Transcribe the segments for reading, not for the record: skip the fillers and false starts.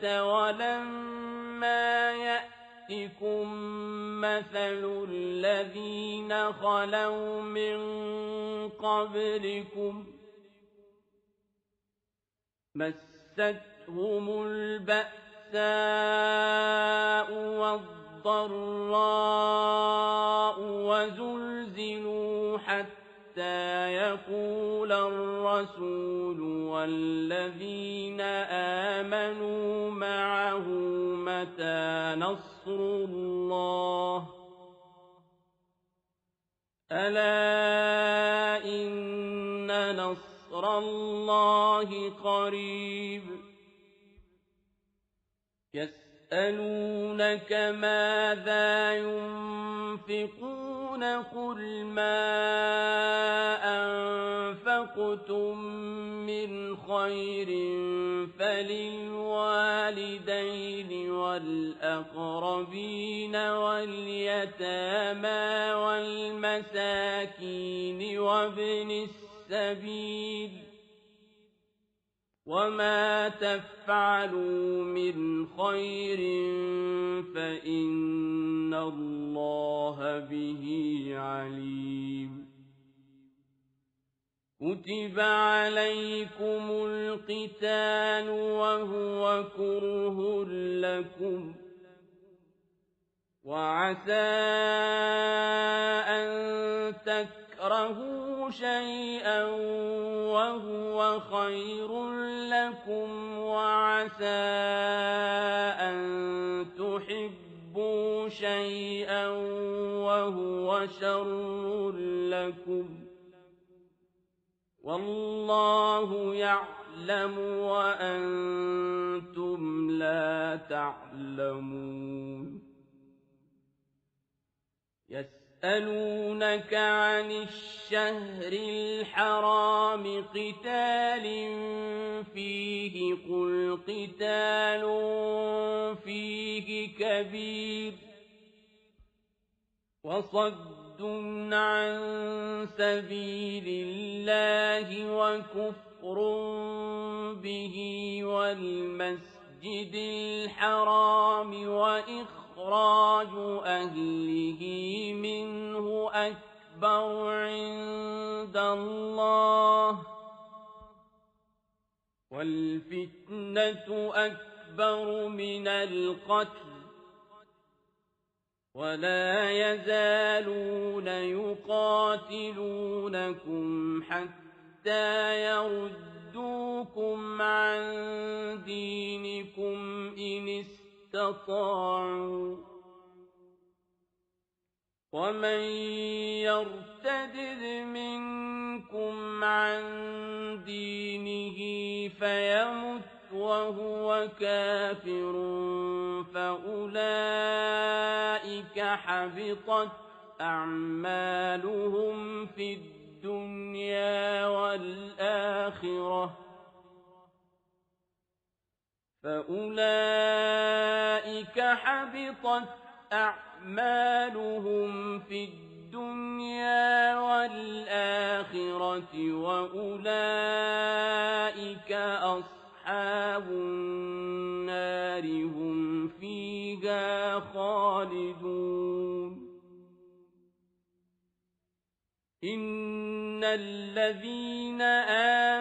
ولما يأتكم مثل الذين خلوا من قبلكم مستهم البأساء والضراء وزلزلوا حتى يقول الرسول والذين آمنوا معه متى نصر الله ألا إن نصر الله قريب يسألونك ماذا ينفقون قل ما أنفقتم من خير فللوالدين والأقربين واليتامى والمساكين وابن السبيل وما تفعلوا من خير فإن الله به عليم كتب عليكم القتال وهو كره لكم وعسى أن تكرهوا شيئا وهو خير لكم وعسى أن تحبوا شيئا وهو شر لكم والله يعلم وأنتم لا تعلمون يسألونك عن الشهر الحرام قتال فيه قل قتال فيه كبير وصد عن سبيل الله وكفر به والمسجد الحرام وإخراج أهله منه أكبر عند الله والفتنة أكبر من القتل ولا يزالون يقاتلونكم حتى يردوكم عن دينكم إن استطاعوا ومن يرتد منكم عن دينه فيمت وهو كافر فأولئك حبطت أعمالهم في الدنيا والآخرة أعمالهم في الدنيا والآخرة وأولئك أصحاب النار هم فيها خالدون إن الذين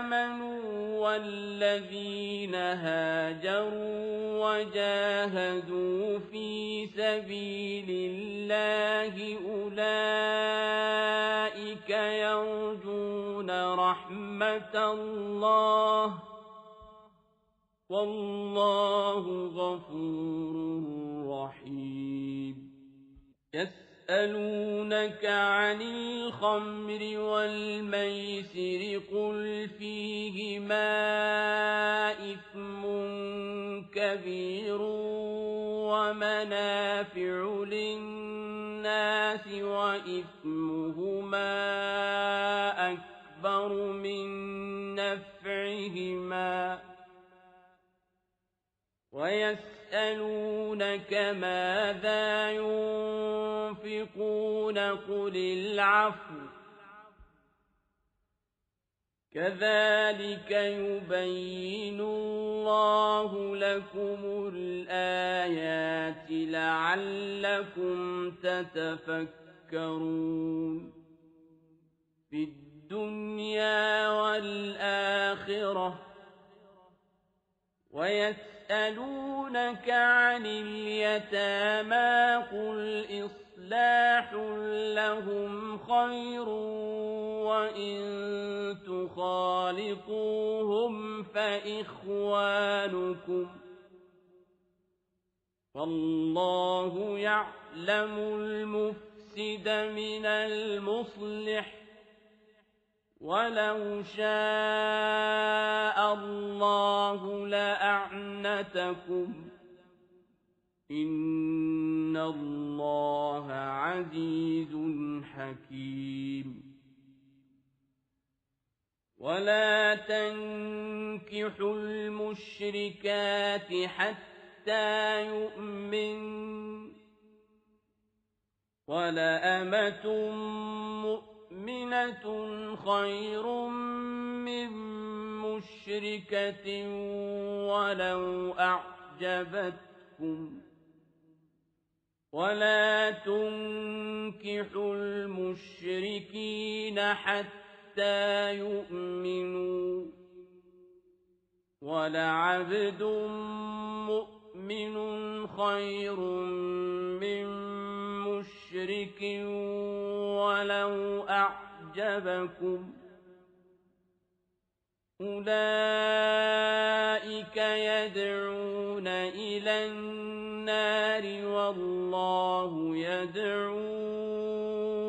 آمنوا والذين هاجروا وجاهدوا في سبيل الله أولئك يرجون رحمة الله والله غفور رحيم يسألونك عن الخمر والميسر قل فيهما إثم كبير ومنافع للناس وإثمهما أكبر من نفعهما ويسألونك ماذا ينفقون قل العفو كذلك يبين الله لكم الآيات لعلكم تتفكرون في الدنيا والآخرة. ويسألونك عن اليتامى قل إصلاح لهم خير وإن تخالطوهم فإخوانكم والله يعلم المفسد من المصلح ولو شاء الله لأعنتكم إن الله عزيز حكيم. ولا تنكحوا المشركات حتى يؤمنوا ولأمة مؤمنة خير من مشركة ولو أعجبتكم. ولا تنكحوا المشركين حتى يؤمنوا ولعبد مؤمن خير من مشرك ولو أعجبكم. أولئك يدعون إلى النار والله يدعو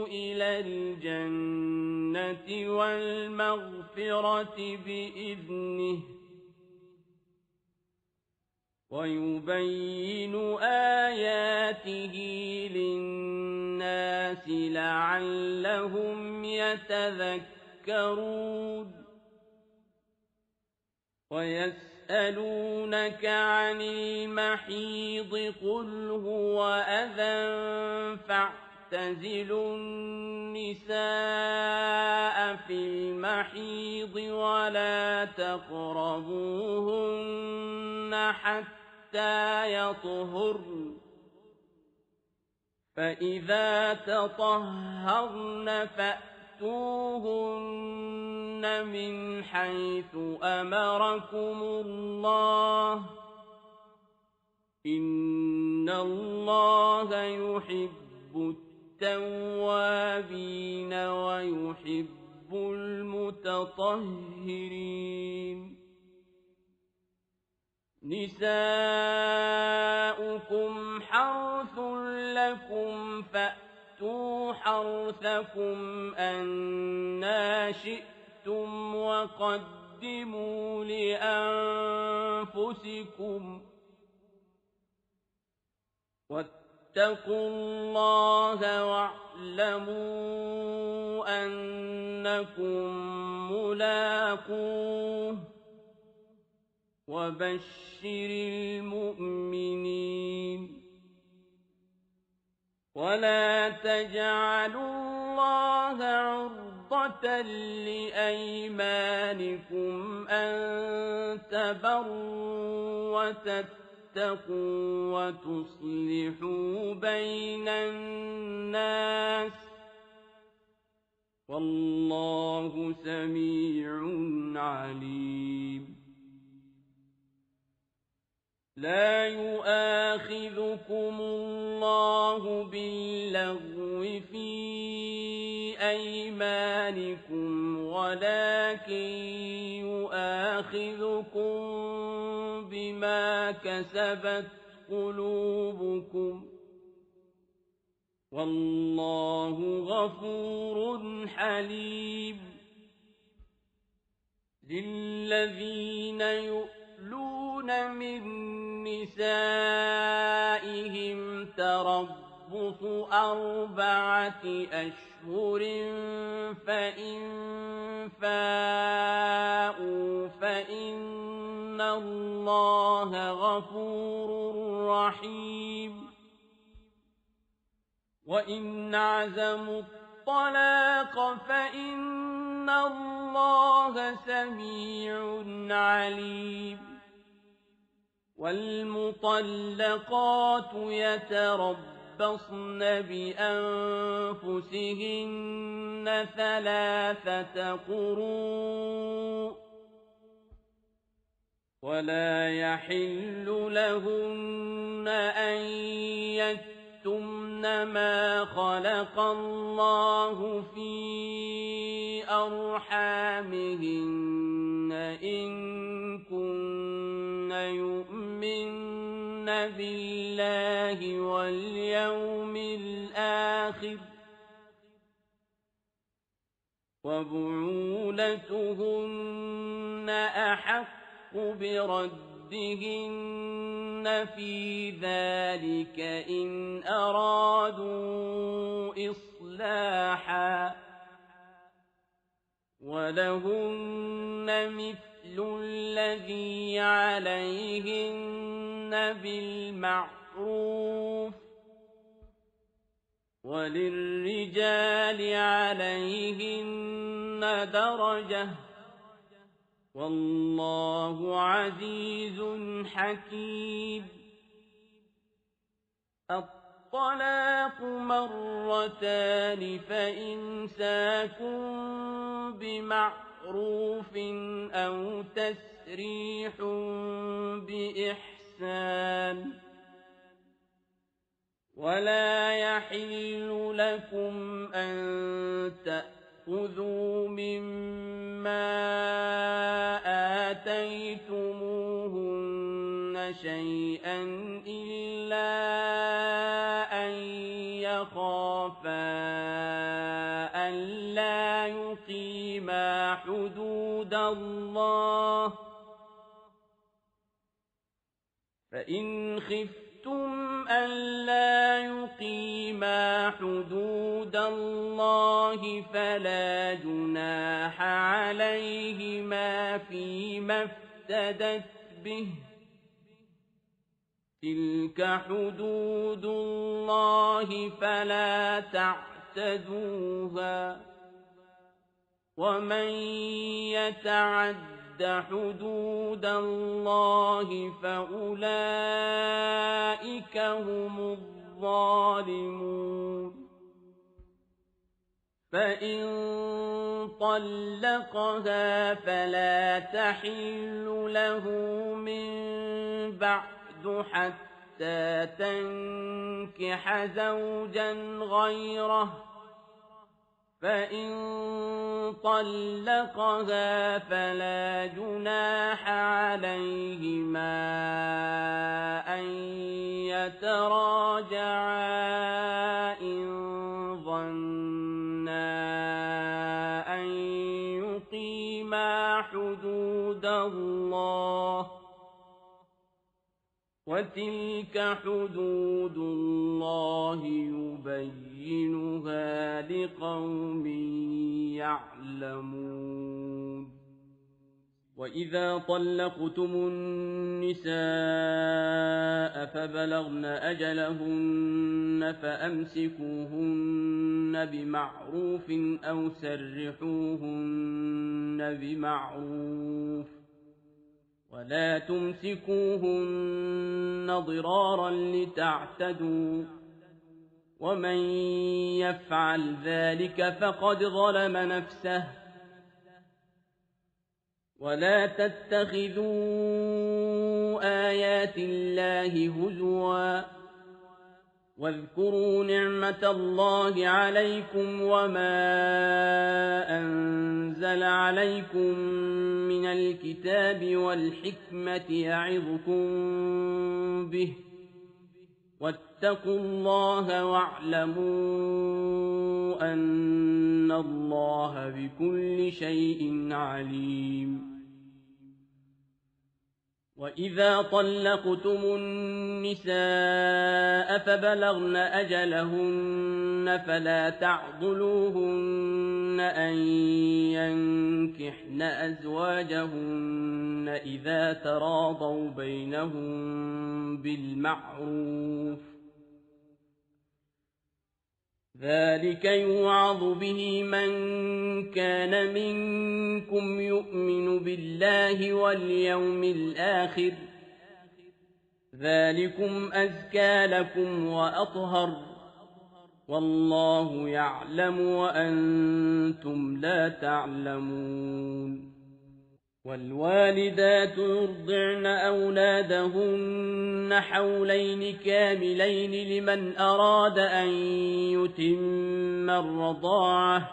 إلى الجنة والمغفرة بإذنه ويبين آياته للناس لعلهم يتذكرون. ويسألونك عن المحيض قل هو أذى فاعتزلوا النساء في المحيض ولا تقربوهن حتى يطهرن فإذا تطهرن فأتوهن من حيث أمركم الله إن الله يحب التوابين ويحب المتطهرين. نساؤكم حرث لكم فأتوا حرثكم أنى شئتم وقدموا لأنفسكم واتقوا الله واعلموا أنكم ملاقوه وبشر المؤمنين. ولا تجعلوا الله عرضة لأيمانكم أن تبروا وتتقوا وتصلحوا بين الناس والله سميع عليم. لا يؤاخذكم الله باللغو في أيمانكم ولكن يؤاخذكم بما كسبت قلوبكم والله غفور حليم. للذين يؤلون من نسائهم تربص 4 أشهر فإن فاءوا فإن الله غفور رحيم. وإن عزموا الطلاق فإن إِنَّ اللَّهَ سَمِيعٌ عَلِيمٌ وَالْمُطَلَّقَاتُ يَتَرَبَّصْنَ بِأَنفُسِهِنَّ ثَلَاثَةَ قُرُوءٍ وَلَا يَحِلُّ لَهُنَّ أَن يَكْتُمْنَ مَا خَلَقَ اللَّهُ فِي أَرْحَامِهِنَّ إِن كُنَّ يُؤْمِنَّ بِاللَّهِ وَالْيَوْمِ الْآخِرِ وَبُعُولَتُهُنَّ أَحَقُّ بِرَدِّهِنَّ فِي ذَلِكَ إِنْ أَرَادُوا إِصْلَاحًا وَلَهُنَّ مِثْلُ الَّذِي عَلَيْهِنَّ بِالْمَعْرُوفِ وَلِلرِّجَالِ عَلَيْهِنَّ دَرَجَةٌ وَاللَّهُ عَزِيزٌ حَكِيمٌ الطَّلَاقُ مَرَّتَانِ فَإِمْسَاكٌ بِمَعْرُوفٍ أَوْ تَسْرِيحٌ بِإِحْسَانٍ وَلَا يَحِلُّ لَكُمْ أَن تَأْخُذُوا مِمَّا آتَيْتُمُوهُنَّ شَيْئًا إِلَّا أَن يَخَافَا أَلَّا يُقِيمَا حُدُودَ اللَّهِ ۖ فَإِنْ خِفْتُمْ أَلَّا يُقِيمَا حُدُودَ اللَّهِ فَلَا جُنَاحَ عَلَيْهِمَا فِيمَا افْتَدَتْ بِهِ ۗ تِلْكَ حُدُودُ اللَّهِ فَلَا تَعْتَدُوهَا ۚ وَمَن يَتَعَدَّ حُدُودَ اللَّهِ فَأُولَٰئِكَ هُمُ الظَّالِمُونَ فَإِن طَلَّقَهَا فَلَا تَحِلُّ لَهُ مِن بَعْدُ حَتَّىٰ تَنكِحَ زَوْجًا غَيْرَهُ ۗ فَإِن طَلَّقَهَا فَلَا جُنَاحَ عَلَيْهِمَا أَن يَتَرَاجَعَا إِن ظَنَّا أَن يُقِيمَا حُدُودَ اللَّهِ ۗ وَتِلْكَ حُدُودُ اللَّهِ يُبَيِّنُهَا لِقَوْمٍ يَعْلَمُونَ وَإِذَا طَلَّقْتُمُ النِّسَاءَ فَبَلَغْنَ أَجَلَهُنَّ فَأَمْسِكُوهُنَّ بِمَعْرُوفٍ أَوْ سَرِّحُوهُنَّ بِمَعْرُوفٍ ۚ وَلَا تُمْسِكُوهُنَّ ضِرَارًا لِّتَعْتَدُوا ۚ وَمَن يَفْعَلْ ذَٰلِكَ فَقَدْ ظَلَمَ نَفْسَهُ ۚ وَلَا تَتَّخِذُوا آيَاتِ اللَّهِ هُزُوًا ۚ وَاذْكُرُوا نِعْمَةَ اللَّهِ عَلَيْكُمْ وَمَا أَنزَلَ عَلَيْكُم مِّنَ الْكِتَابِ وَالْحِكْمَةِ يَعِظُكُم بِهِ ۚ وَاتَّقُوا اللَّهَ وَاعْلَمُوا أَنَّ اللَّهَ بِكُلِّ شَيْءٍ عَلِيمٌ وَإِذَا طَلَّقْتُمُ النِّسَاءَ فَبَلَغْنَ أَجَلَهُنَّ فَلَا تَعْضُلُوهُنَّ أَن يَنكِحْنَ أَزْوَاجَهُنَّ إِذَا تَرَاضَوْا بَيْنَهُم بِالْمَعْرُوفِ ۚ ذلك يوعظ به من كان منكم يؤمن بالله واليوم الآخر ذلكم أزكى لكم وأطهر والله يعلم وأنتم لا تعلمون والوالدات يرضعن أولادهن حولين كاملين لمن أراد أن يتم الرضاعة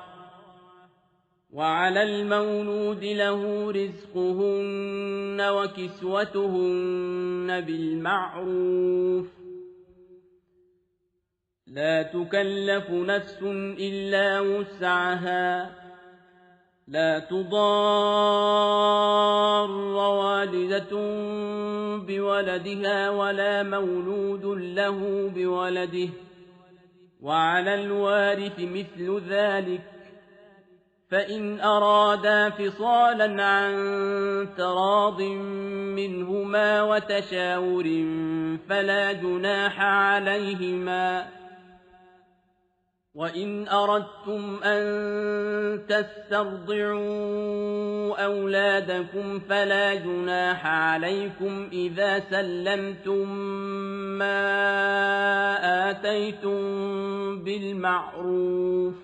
وعلى المولود له رزقهن وكسوتهن بالمعروف لا تكلف نفس إلا وسعها لا تضار والدة بولدها ولا مولود له بولده وعلى الوارث مثل ذلك فإن أرادا فصالا عن تراض منهما وتشاور فلا جناح عليهما وإن أردتم أن تسترضعوا أولادكم فلا جناح عليكم إذا سلمتم ما آتيتم بالمعروف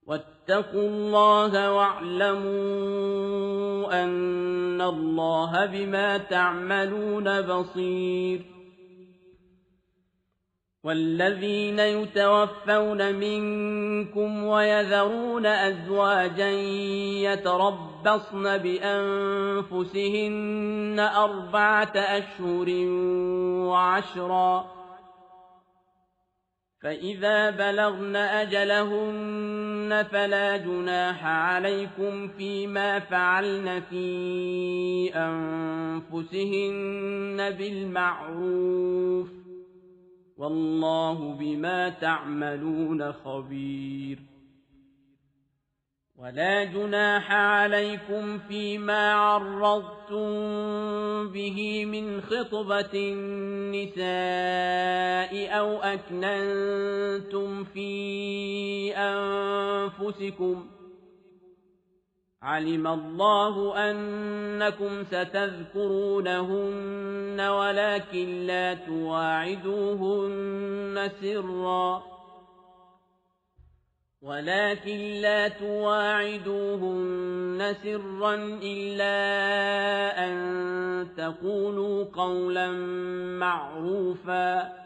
واتقوا الله واعلموا أن الله بما تعملون بصير والذين يتوفون منكم ويذرون أزواجا يتربصن بأنفسهن 4 أشهر و10 فإذا بلغن أجلهن فلا جناح عليكم فيما فعلن في أنفسهن بالمعروف والله بما تعملون خبير ولا جناح عليكم فيما عرضتم به من خطبة النساء أو أكننتم في أنفسكم علم الله أنكم ستذكرونهن ولكن لا تواعدوهن سرا إلا أن تقولوا قولا معروفا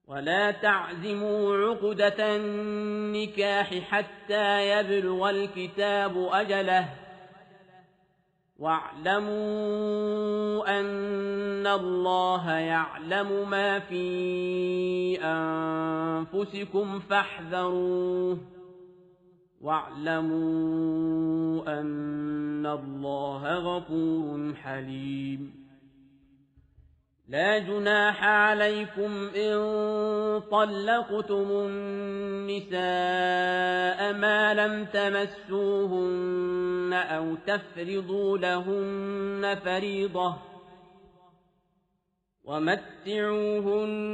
ولا تعزموا عقدة النكاح حتى يبلغ الكتاب أجله واعلموا أن الله يعلم ما في أنفسكم فاحذروه واعلموا أن الله غفور حليم لا جناح عليكم إن طلقتم النساء ما لم تمسوهن أو تفرضوا لهن فريضة ومتعوهن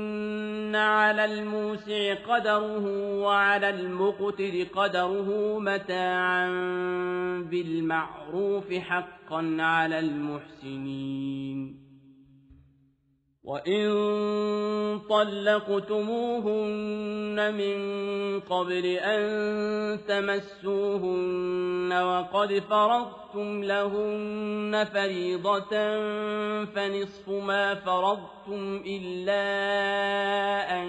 على الموسع قدره وعلى المقتر قدره متاعا بالمعروف حقا على المحسنين وإن طلقتموهن من قبل أن تمسوهن وقد فرضتم لهن فريضة فنصف ما فرضتم إلا أن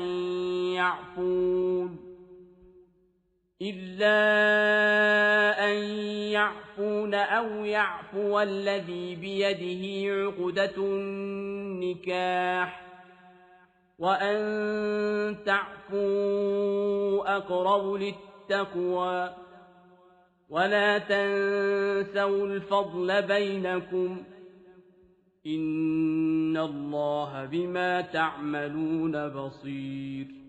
يعفون أو يعفو الذي بيده عقدة النكاح وأن تعفوا أقرب للتقوى ولا تنسوا الفضل بينكم إن الله بما تعملون بصير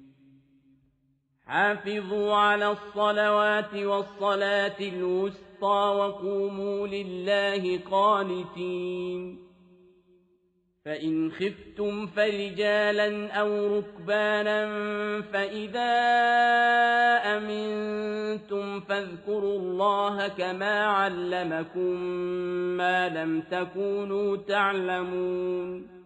حافظوا على الصلوات والصلاة الوسطى وقوموا لله قانتين فإن خفتم فرجالا أو ركبانا فإذا أمنتم فاذكروا الله كما علمكم ما لم تكونوا تعلمون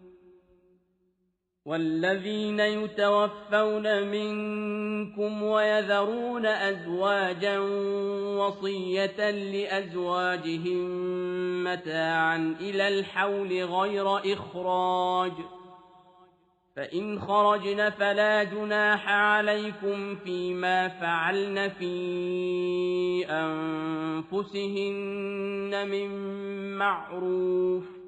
والذين يتوفون منكم ويذرون أزواجا وصية لأزواجهم متاعا إلى الحول غير إخراج فإن خرجن فلا جناح عليكم فيما فعلن في أنفسهن من معروف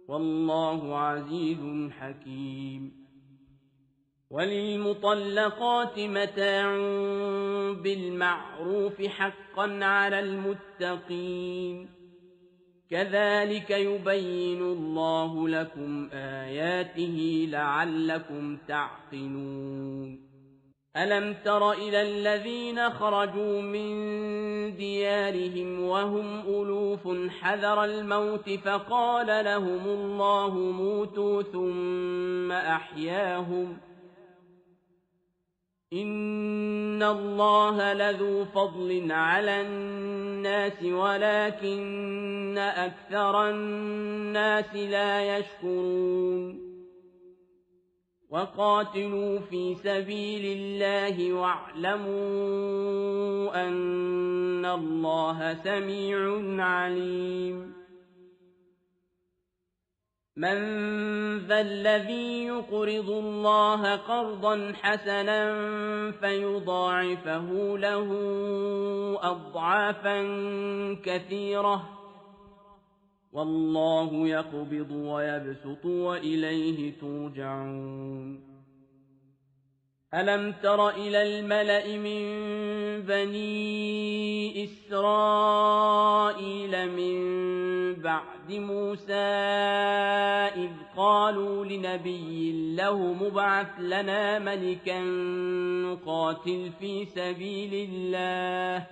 والله عزيز حكيم وللمطلقات متاع بالمعروف حقا على المتقين كذلك يبين الله لكم آياته لعلكم تعقلون ألم تر إلى الذين خرجوا من ديارهم وهم ألوف حذر الموت فقال لهم الله موتوا ثم أحياهم إن الله لذو فضل على الناس ولكن أكثر الناس لا يشكرون وقاتلوا في سبيل الله واعلموا أن الله سميع عليم من ذا الذي يقرض الله قرضا حسنا فيضاعفه له أضعافا كثيرة والله يقبض ويبسط وإليه ترجعون ألم تر إلى الملأ من بني إسرائيل من بعد موسى إذ قالوا لنبي له مبعث لنا ملكا نقاتل في سبيل الله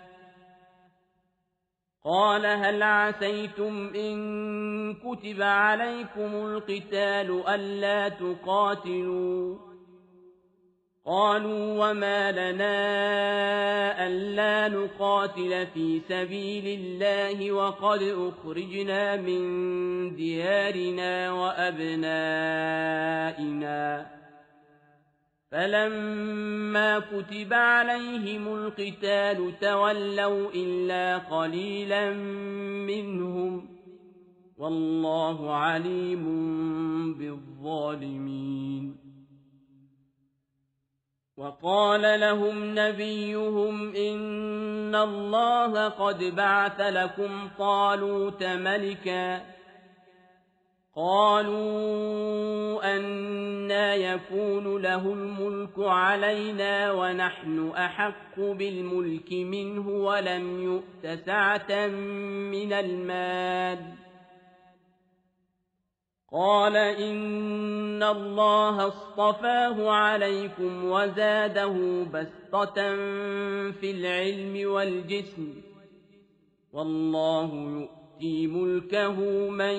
قال هل عسيتم إن كتب عليكم القتال ألا تقاتلوا قالوا وما لنا ألا نقاتل في سبيل الله وقد أخرجنا من ديارنا وأبنائنا فلما كتب عليهم القتال تولوا إلا قليلا منهم والله عليم بالظالمين وقال لهم نبيهم إن الله قد بعث لكم طالوت ملكا قالوا أنى يكون له الملك علينا ونحن أحق بالملك منه ولم يؤت سعة من المال قال إن الله اصطفاه عليكم وزاده بسطة في العلم والجسم والله يؤتي ملكه من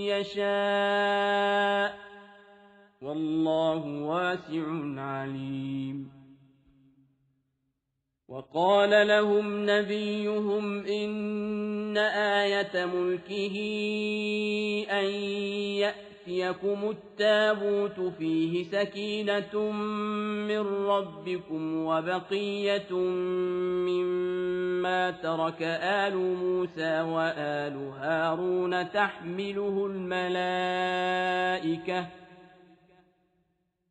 يشاء والله واسع عليم وقال لهم نبيهم إن آية ملكه أن يأتيكم التابوت فيه سكينة من ربكم وبقية مما ترك آل موسى وآل هارون تحمله الملائكة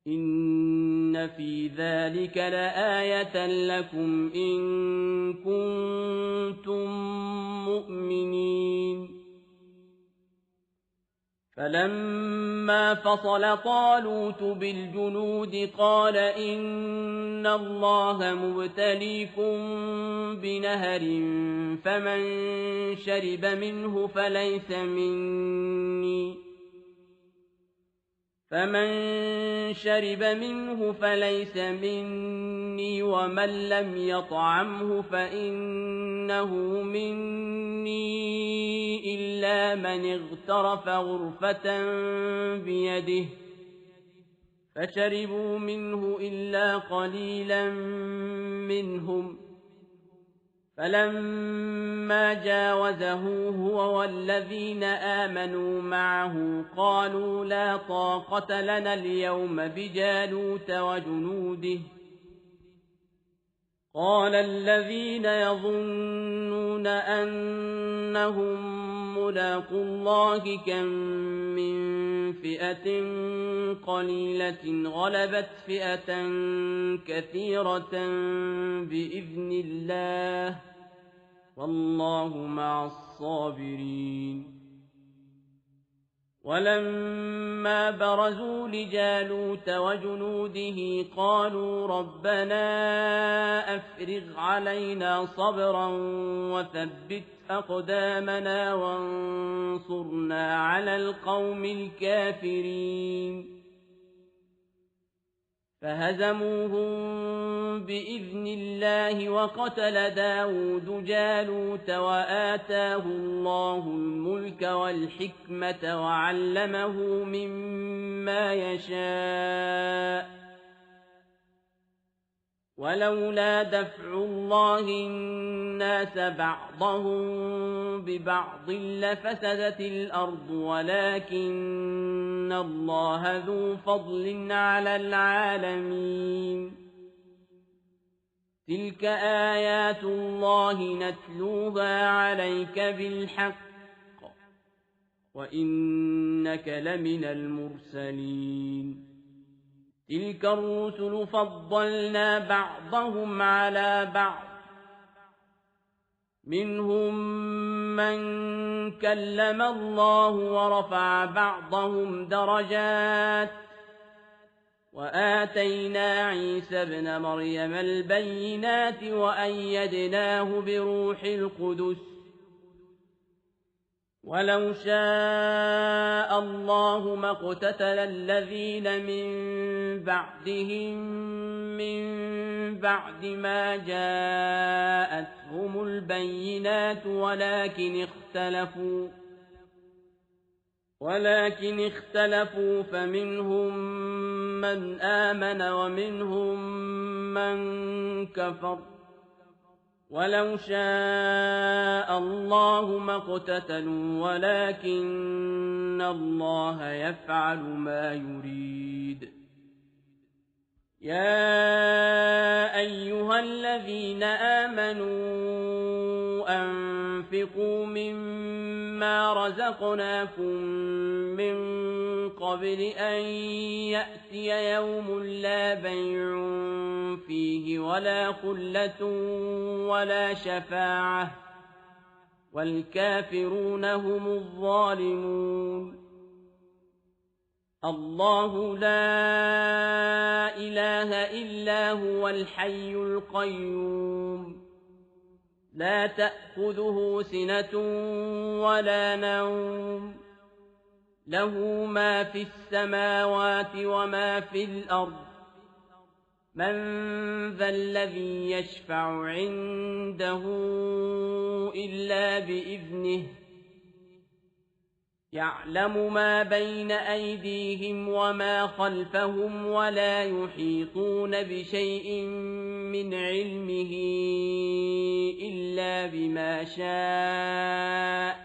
إن في ذلك لآية لكم إن كنتم مؤمنين فلما فصل طالوت بالجنود قال إن الله مبتليكم بنهر فمن شرب منه فليس مني فمن شرب منه فليس مني ومن لم يطعمه فإنه مني إلا من اغترف غرفة بيده فشربوا منه إلا قليلا منهم فلما جاوزه هو والذين آمنوا معه قالوا لا طاقة لنا اليوم بجالوت وجنوده قال الذين يظنون أنهم ملاقو الله كم من فئة قليلة غلبت فئة كثيرة بإذن الله والله مع الصابرين ولما برزوا لجالوت وجنوده قالوا ربنا أفرغ علينا صبرا وثبت أقدامنا وانصرنا على القوم الكافرين فهزموهم بإذن الله وقتل داود جالوت وآتاه الله الملك والحكمة وعلمه مما يشاء ولولا دفع الله الناس بعضهم ببعض لفسدت الأرض ولكن الله ذو فضل على العالمين تلك آيات الله نتلوها عليك بالحق وإنك لمن المرسلين تلك الرسل فضلنا بعضهم على بعض منهم من كلم الله ورفع بعضهم درجات وآتينا عيسى ابن مريم البينات وأيدناه بروح القدس ولو شاء الله ما اقتتل الذين من بعدهم من بعد ما جاءتهم البينات ولكن اختلفوا فمنهم من آمن ومنهم من كفر ولو شاء الله ما اقتتلوا ولكن الله يفعل ما يريد يا أيها الذين آمنوا أنفقوا مما رزقناكم من قبل أن يأتي يوم لا بيع فيه ولا خلة ولا شفاعة والكافرون هم الظالمون الله لا إله إلا هو الحي القيوم لا تأخذه سنة ولا نوم له ما في السماوات وما في الأرض من ذا الذي يشفع عنده إلا بإذنه يعلم ما بين أيديهم وما خلفهم ولا يحيطون بشيء من علمه إلا بما شاء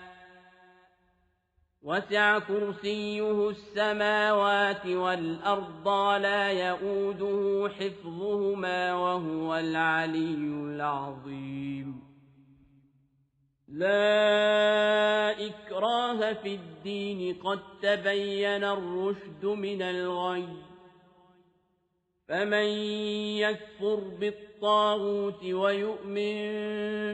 وسع كرسيه السماوات والأرض لا يؤوده حفظهما وهو العلي العظيم لا إكراه في الدين قد تبين الرشد من الغي فمن يكفر بالطاغوت ويؤمن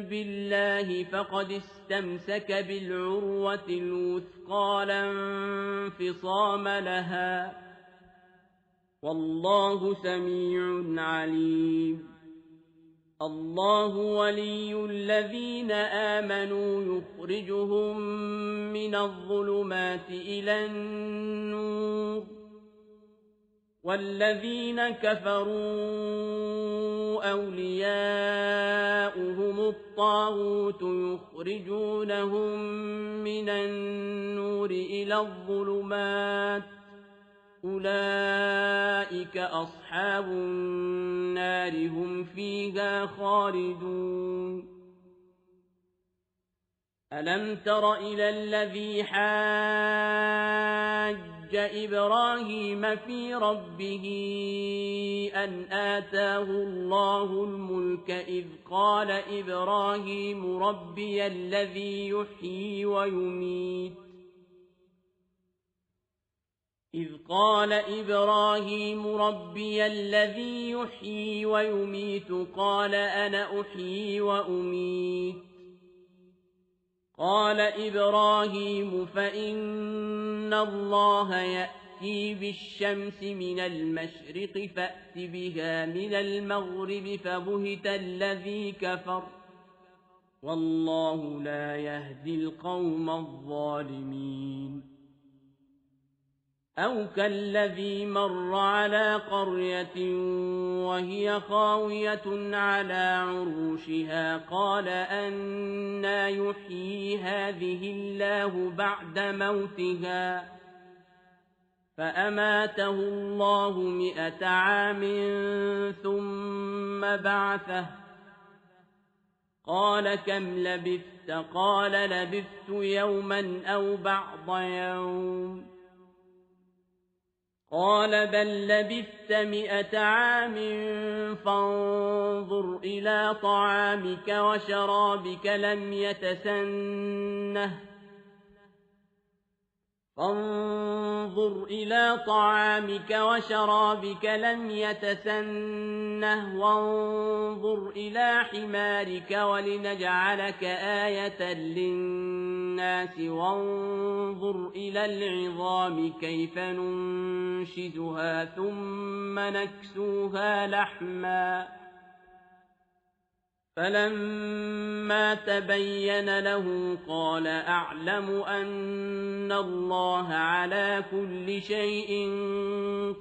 بالله فقد استمسك بالعروة الوثقى لا انفصام لها والله سميع عليم الله ولي الذين آمنوا يخرجهم من الظلمات إلى النور والذين كفروا أولياؤهم الطاغوت يخرجونهم من النور إلى الظلمات أولئك أصحاب النار هم فيها خالدون ألم تر إلى الذي حاج إبراهيم في ربه أن آتاه الله الملك إذ قال إبراهيم ربي الذي يحيي ويميت قال أنا أحيي وأميت قال إبراهيم فإن الله يأتي بالشمس من المشرق فأت بها من المغرب فبهت الذي كفر والله لا يهدي القوم الظالمين أو كالذي مر على قرية وهي خاوية على عروشها قال أنى يحيي هذه الله بعد موتها فأماته الله 100 عام ثم بعثه قال كم لبثت قال لبثت يوما أو بعض يوم قال بل لبثت 100 عام فانظر إلى طعامك وشرابك لم يتسنه وانظر إلى حمارك ولنجعلك آية للناس وانظر إلى العظام كيف ننشزها ثم نكسوها لحما فلما تبين له قال أعلم أن الله على كل شيء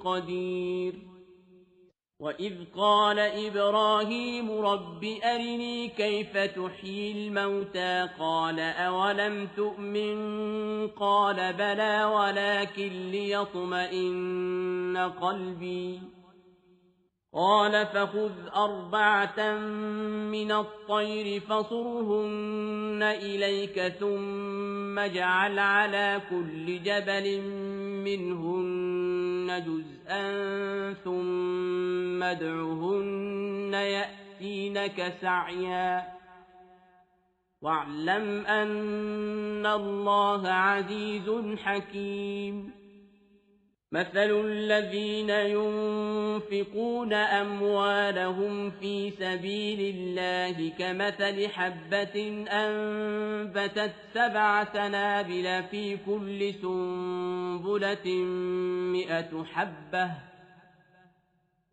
قدير وإذ قال إبراهيم رب أرني كيف تحيي الموتى قال أولم تؤمن قال بلى ولكن ليطمئن قلبي قال فخذ 4 من الطير فصرهن إليك ثم اجعل على كل جبل منهن جزءا ثم ادعهن يأتينك سعيا واعلم أن الله عزيز حكيم مثل الذين ينفقون أموالهم في سبيل الله كمثل حبة أنبتت 7 سنابل في كل سنبلة 100 حبة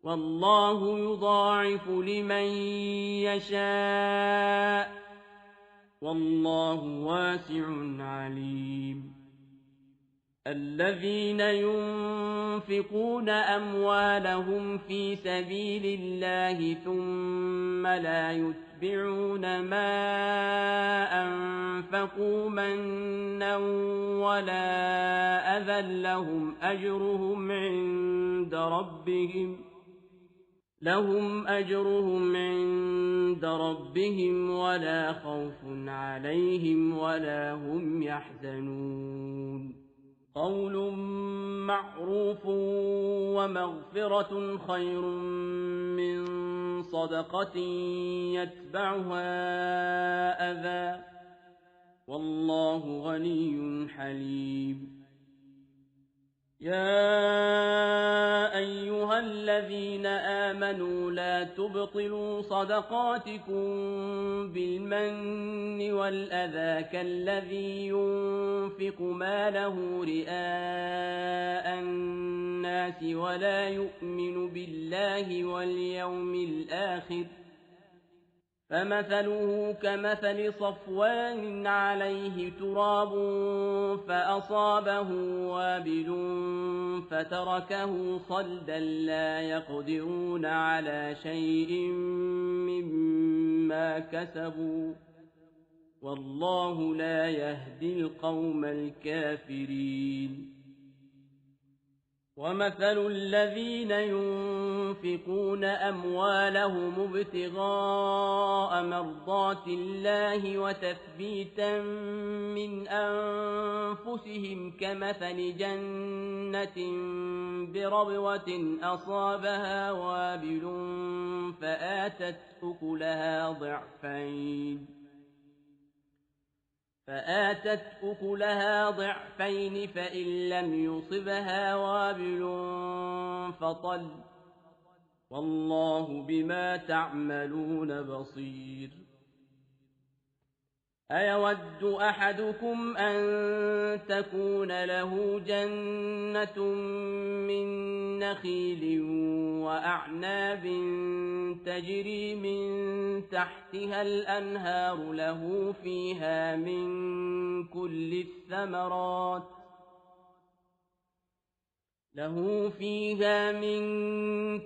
والله يضاعف لمن يشاء والله واسع عليم الذين ينفقون أموالهم في سبيل الله ثم لا يتبعون ما أنفقوا منا ولا أذى لهم أجرهم عند ربهم ولا خوف عليهم ولا هم يحزنون قول معروف ومغفرة خير من صدقة يتبعها أذى والله غني حليم يا أيها الذين آمنوا لا تبطلوا صدقاتكم بالمن والأذى كالذي ينفق ماله رئاء الناس ولا يؤمن بالله واليوم الآخر فمثله كمثل صفوان عليه تراب فأصابه وابل فتركه صلدا لا يقدرون على شيء مما كسبوا والله لا يهدي القوم الكافرين ومثل الذين ينفقون أموالهم ابتغاء مرضات الله وتثبيتا من أنفسهم كمثل جنة بربوة أصابها وابل فآتت أكلها ضعفين فإن لم يصبها وابل فطل والله بما تعملون بصير أيود أحدكم أن تكون له جنة من نخيل وأعناب تجري من تحتها الأنهار له فيها من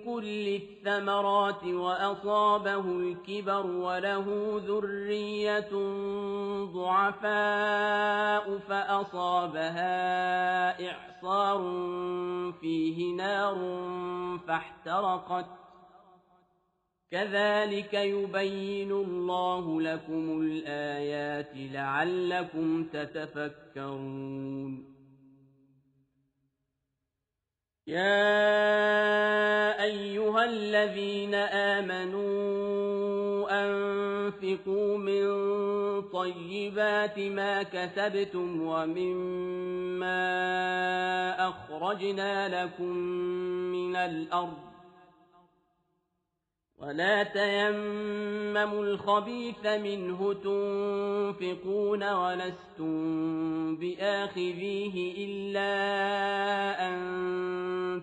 كل الثمرات وأصابه الكبر وله ذرية ضعفاء فأصابها إعصار فيه نار فاحترقت كذلك يبين الله لكم الآيات لعلكم تتفكرون يا أيها الذين آمنوا أنفقوا من طيبات ما كسبتم ومما أخرجنا لكم من الأرض ولا تيمموا الخبيث منه تنفقون ولستم بآخذيه إلا أن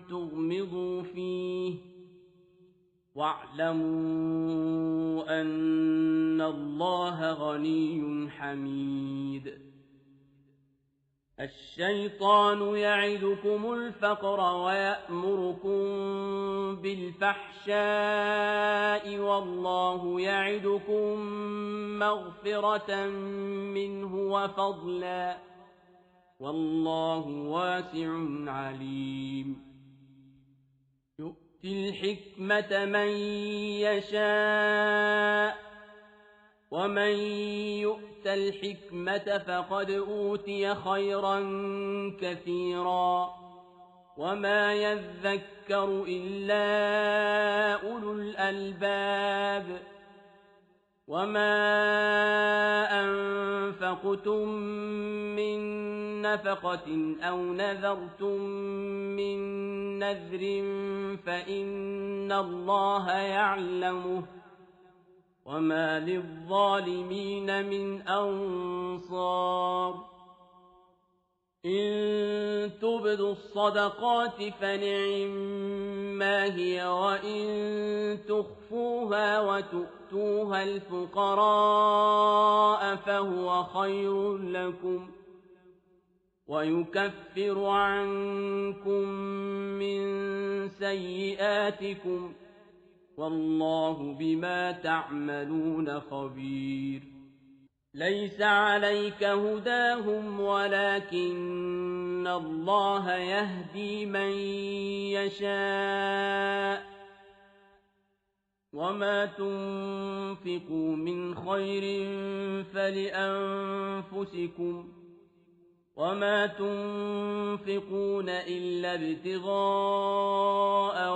تغمضوا فيه واعلموا أن الله غني حميد الشيطان يعدكم الفقر ويأمركم بالفحشاء والله يعدكم مغفرة منه وفضلا والله واسع عليم يؤتي الحكمة من يشاء ومن يؤت الحكمة فقد أوتي خيرا كثيرا وما يذكر إلا أولو الألباب وما أنفقتم من نفقة أو نذرتم من نذر فإن الله يعلمه وما للظالمين من أنصار إن تبدوا الصدقات فنعما هي وإن تخفوها وتؤتوها الفقراء فهو خير لكم ويكفر عنكم من سيئاتكم والله بما تعملون خبير ليس عليك هداهم ولكن الله يهدي من يشاء وما تنفقوا من خير فلأنفسكم وما تنفقون إلا ابتغاء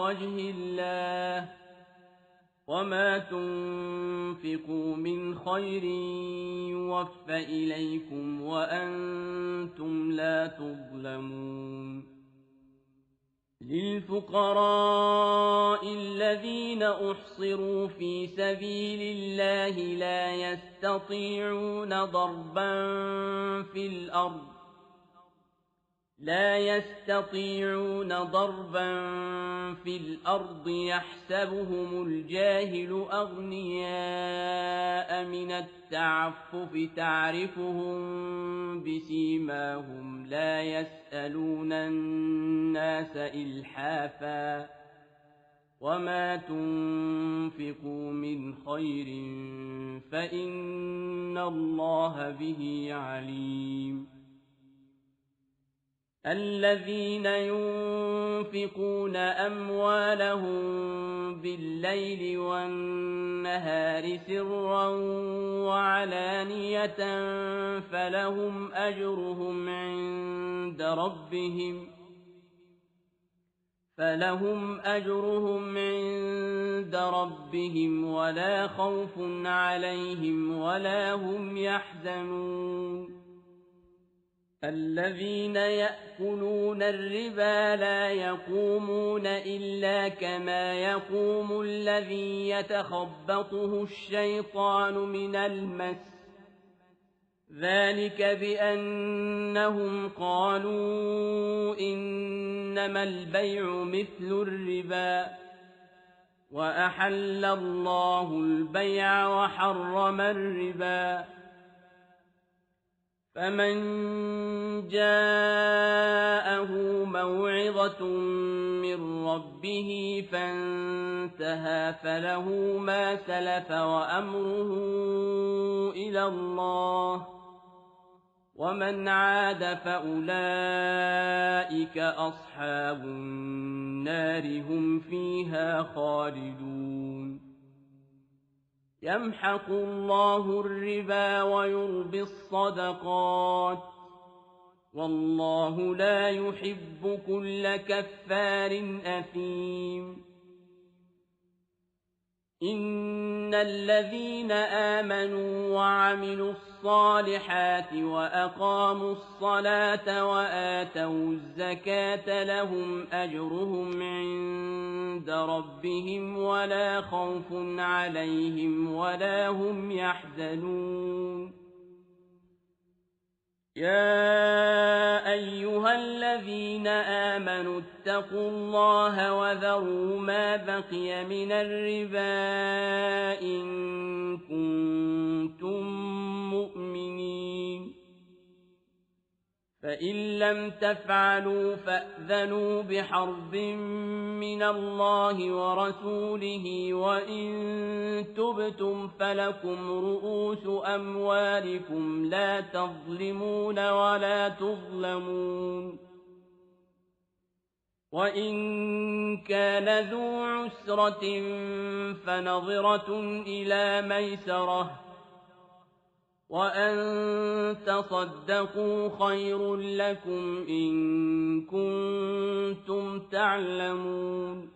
وجه الله وما تنفقوا من خير يوفى إليكم وأنتم لا تظلمون للفقراء الذين أحصروا في سبيل الله لا يستطيعون ضربا في الأرض لا يستطيعون ضربا في الأرض يحسبهم الجاهل أغنياء من التعفف تعرفهم بسيماهم لا يسألون الناس إلحافا وما تنفقوا من خير فإن الله به عليم الذين ينفقون أموالهم بالليل والنهار سرا وعلانية فلهم أجرهم عند ربهم ولا خوف عليهم ولا هم يحزنون الذين يأكلون الربا لا يقومون إلا كما يقوم الذي يتخبطه الشيطان من المس ذلك بأنهم قالوا إنما البيع مثل الربا وأحل الله البيع وحرم الربا فمن جاءه موعظة من ربه فانتهى فله ما سلف وأمره إلى الله ومن عاد فأولئك أصحاب النار هم فيها خالدون يمحق الله الربا ويربي الصدقات والله لا يحب كل كفار أثيم إن الذين آمنوا وعملوا الصالحات وأقاموا الصلاة وآتوا الزكاة لهم أجرهم عند ربهم ولا خوف عليهم ولا هم يحزنون يا أيها الذين آمنوا اتقوا الله وذروا ما بقي من الربا إن كنتم مؤمنين فإن لم تفعلوا فأذنوا بحرب من الله ورسوله وإن تبتم فلكم رؤوس أموالكم لا تظلمون ولا تظلمون وإن كان ذو عسرة فنظرة إلى ميسرة وأن تصدقوا خير لكم إن كنتم تعلمون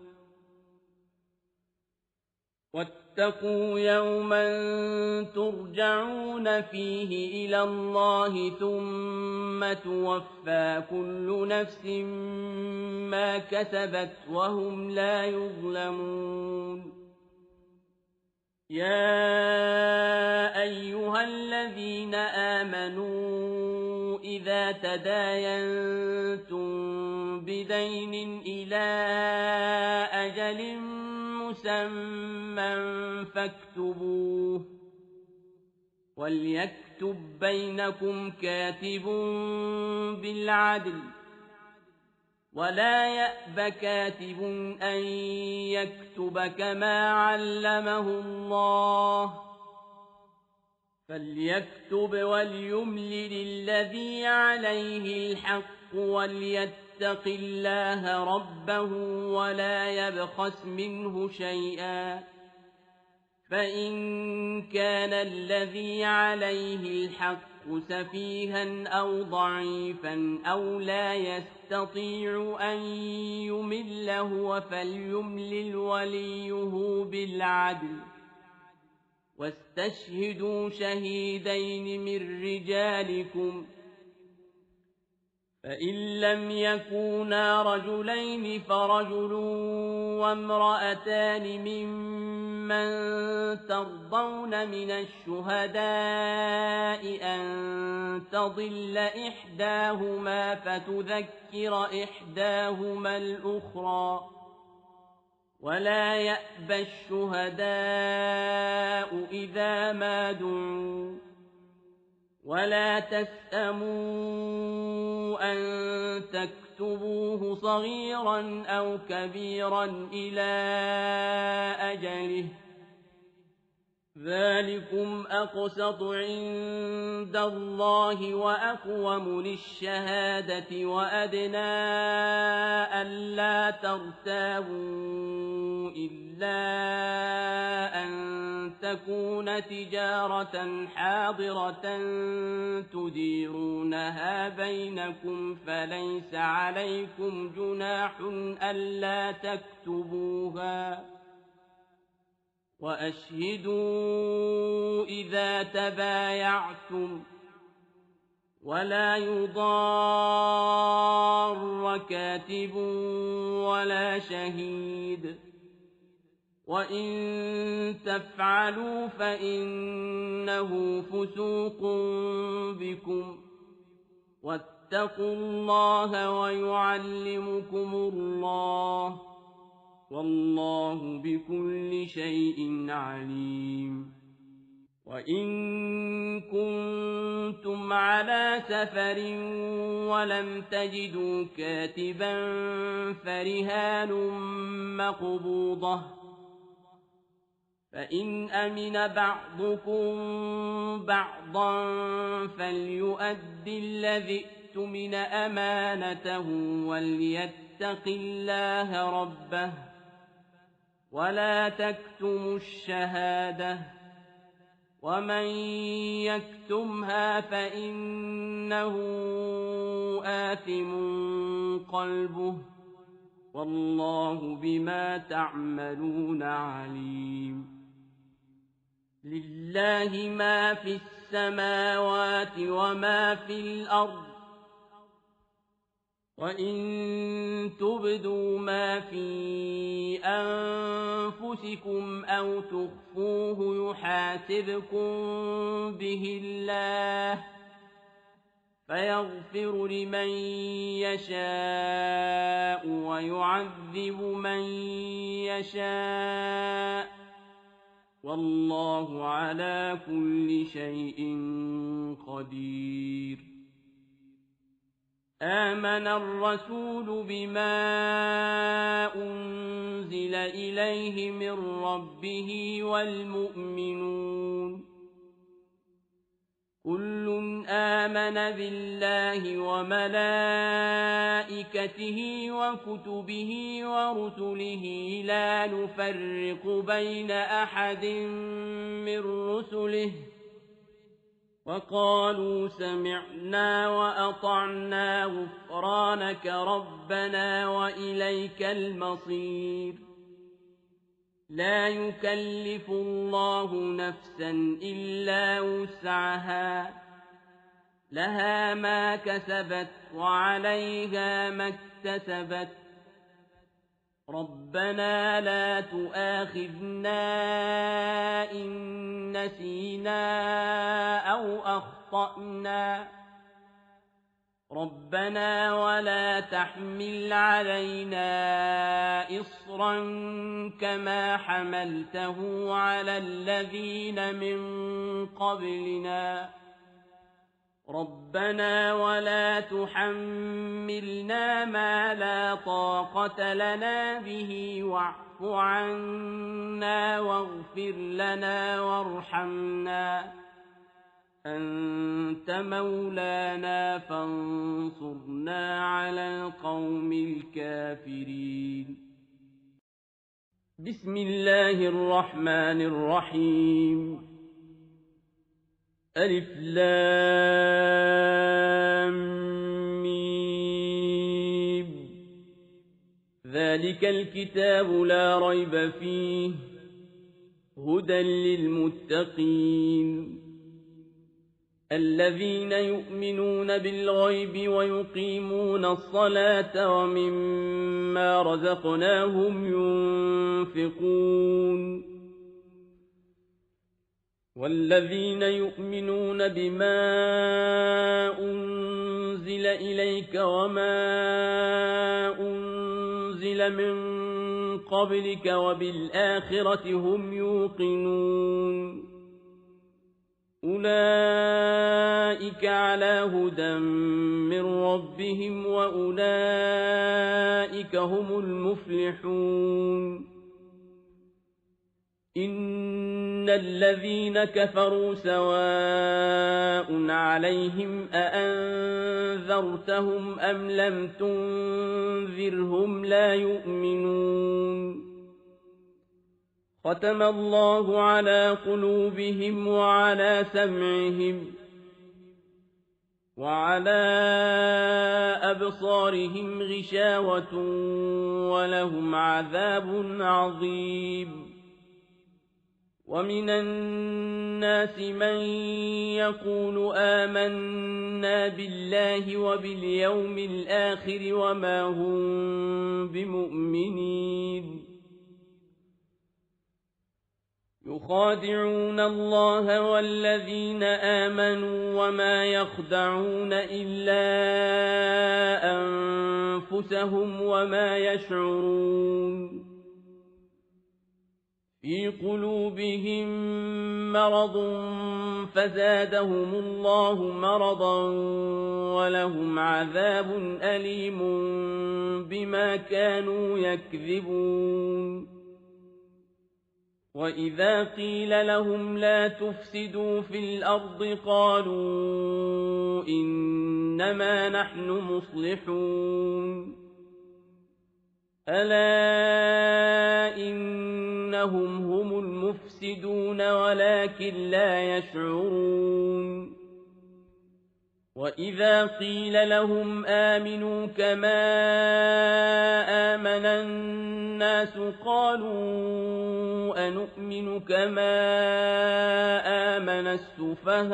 واتقوا يوما ترجعون فيه إلى الله ثم توفى كل نفس ما كسبت وهم لا يظلمون يا أيها الذين آمنوا إذا تداينتم بدين إلى أجل مسمى فاكتبوه وليكتب بينكم كاتب بالعدل ولا يأب كاتب أن يكتب كما علمه الله فليكتب وليملل الذي عليه الحق وليتق الله ربه ولا يبخس منه شيئا فإن كان الذي عليه الحق سفيها أو ضعيفا أو لا يستطيع أن يمل هو فليملل وليه بالعدل واستشهدوا شهيدين من رجالكم فإن لم يكونا رجلين فرجل وامرأتان ممن ترضون من الشهداء أن تضل إحداهما فتذكر إحداهما الأخرى ولا يأبى الشهداء إذا ما دعوا ولا تسأموا أن تكتبوه صغيرا أو كبيرا إلى أجله ذلكم أقسط عند الله وأقوم للشهادة وأدنى ألا ترتابوا إلا أن تكون تجارة حاضرة تديرونها بينكم فليس عليكم جناح ألا تكتبوها وأشهدوا إذا تبايعتم ولا يضار كاتب ولا شهيد وإن تفعلوا فإنه فسوق بكم واتقوا الله ويعلمكم الله والله بكل شيء عليم وإن كنتم على سفر ولم تجدوا كاتبا فرهان مقبوضة فإن أمن بعضكم بعضا فليؤد الذي اؤتمن أمانته وليتق الله ربه ولا تكتموا الشهادة ومن يكتمها فإنه آثم قلبه والله بما تعملون عليم لله ما في السماوات وما في الأرض وإن تبدوا ما في أنفسكم أو تخفوه يحاسبكم به الله فيغفر لمن يشاء ويعذب من يشاء والله على كل شيء قدير آمن الرسول بما أنزل إليه من ربه والمؤمنون كل آمن بالله وملائكته وكتبه ورسله لا نفرق بين أحد من رسله وقالوا سمعنا وأطعنا غفرانك ربنا وإليك المصير لا يكلف الله نفسا إلا وسعها لها ما كسبت وعليها ما اكتسبت ربنا لا تؤاخذنا إن نسينا أو أخطأنا ربنا ولا تحمل علينا إصرا كما حملته على الذين من قبلنا ربنا ولا تحملنا ما لا طاقة لنا به واعف عنا واغفر لنا وارحمنا أنت مولانا فانصرنا على القوم الكافرين بسم الله الرحمن الرحيم ألف لام ميم ذلك الكتاب لا ريب فيه هدى للمتقين الذين يؤمنون بالغيب ويقيمون الصلاة ومما رزقناهم ينفقون والذين يؤمنون بما أنزل إليك وما أنزل من قبلك وبالآخرة هم يوقنون أولئك على هدى من ربهم وأولئك هم المفلحون إن الذين كفروا سواء عليهم أأنذرتهم أم لم تنذرهم لا يؤمنون ختم الله على قلوبهم وعلى سمعهم وعلى أبصارهم غشاوة ولهم عذاب عظيم ومن الناس من يقول آمنا بالله وباليوم الآخر وما هم بمؤمنين يخادعون الله والذين آمنوا وما يخدعون إلا أنفسهم وما يشعرون في قلوبهم مرض فزادهم الله مرضا ولهم عذاب أليم بما كانوا يكذبون وإذا قيل لهم لا تفسدوا في الأرض قالوا إنما نحن مصلحون ألا إنهم هم المفسدون ولكن لا يشعرون وإذا قيل لهم آمنوا كما آمن الناس قالوا أنؤمن كما آمن السفهاء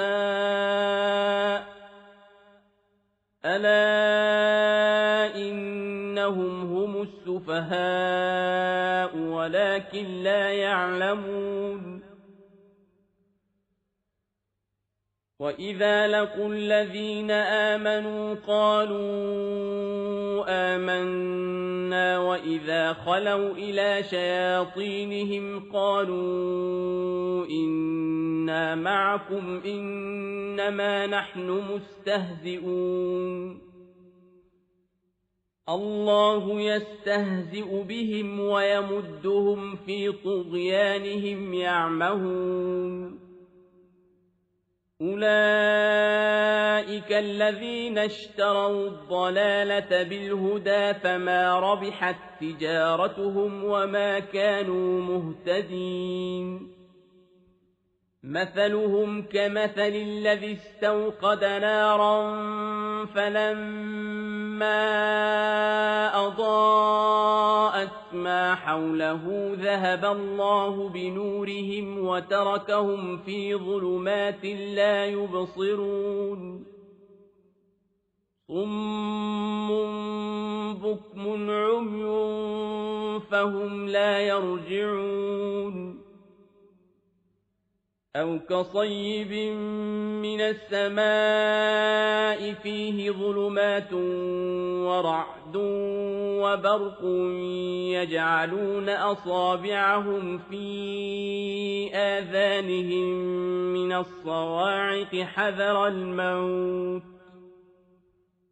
ألا إنهم هم السفهاء ولكن لا يعلمون وإذا لقوا الذين آمنوا قالوا آمنا وإذا خلوا إلى شياطينهم قالوا إنا معكم إنما نحن مستهزئون الله يستهزئ بهم ويمدهم في طغيانهم يعمهون أولئك الذين اشتروا الضلالة بالهدى فما ربحت تجارتهم وما كانوا مهتدين مثلهم كمثل الذي استوقد نارا فلما أضاءت ما حوله ذهب الله بنورهم وتركهم في ظلمات لا يبصرون صم بكم عمي فهم لا يرجعون أو كصيب من السماء فيه ظلمات ورعد وبرق يجعلون أصابعهم في آذانهم من الصواعق حذر الموت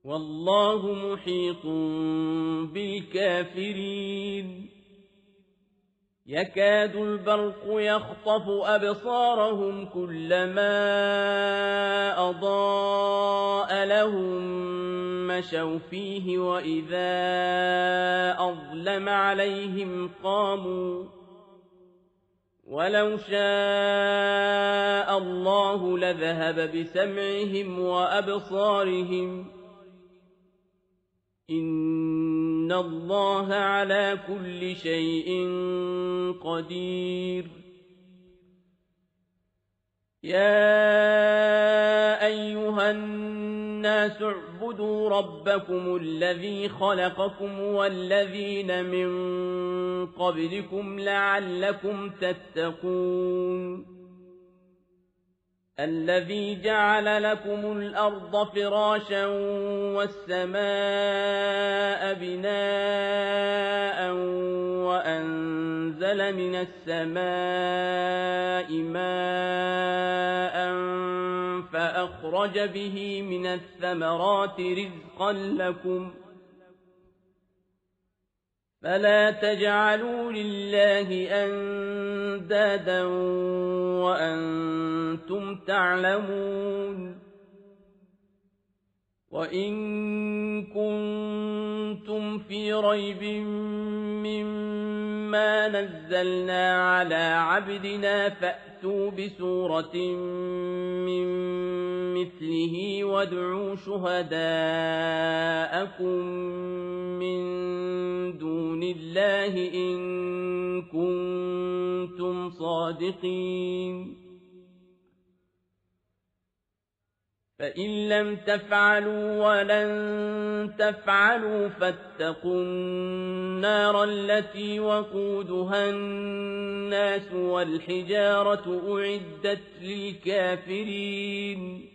والله محيط بالكافرين يكاد البرق يخطف أبصارهم كلما أضاء لهم مشوا فيه وإذا أظلم عليهم قاموا ولو شاء الله لذهب بسمعهم وأبصارهم إن الله على كل شيء قدير يا أيها الناس اعبدوا ربكم الذي خلقكم والذين من قبلكم لعلكم تتقون الذي جعل لكم الأرض فراشا والسماء بناء وأنزل من السماء ماء فأخرج به من الثمرات رزقا لكم فلا تجعلوا لله أندادا وأنتم تعلمون وإن كنتم في ريب مما نزلنا على عبدنا فأتوا بسورة من مثله وادعوا شهداءكم من دون الله إن كنتم صادقين فإن لم تفعلوا ولن تفعلوا فاتقوا النار التي وقودها الناس والحجارة أعدت للكافرين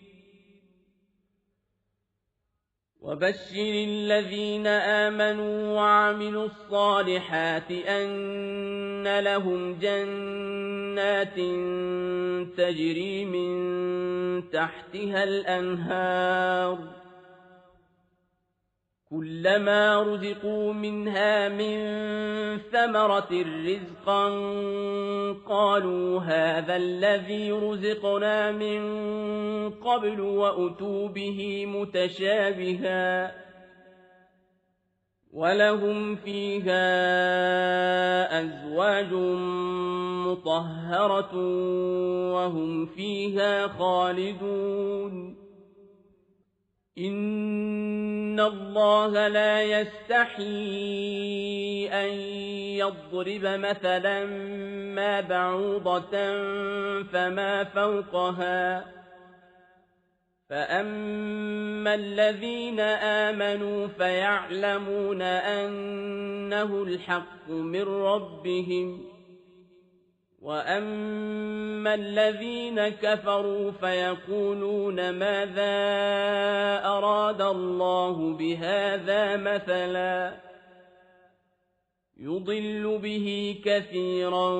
وبشر الذين آمنوا وعملوا الصالحات أن لهم جنات تجري من تحتها الأنهار كلما رزقوا منها من ثمرة رزقا قالوا هذا الذي رزقنا من قبل وأتوا به متشابها ولهم فيها أزواج مطهرة وهم فيها خالدون إن الله لا يستحيي أن يضرب مثلا ما بعوضة فما فوقها فأما الذين آمنوا فيعلمون أنه الحق من ربهم وأما الذين كفروا فيقولون ماذا أراد الله بهذا مثلا يضل به كثيرا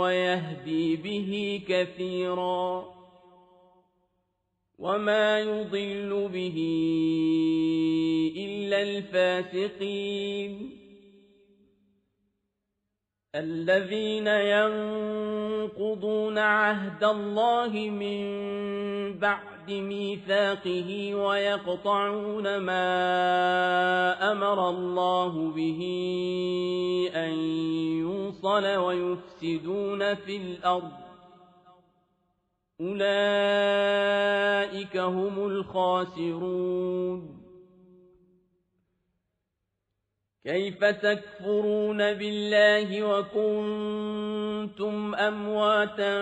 ويهدي به كثيرا وما يضل به إلا الفاسقين الذين ينقضون عهد الله من بعد ميثاقه ويقطعون ما أمر الله به أن يوصل ويفسدون في الأرض أولئك هم الخاسرون كيف تكفرون بالله وكنتم أمواتا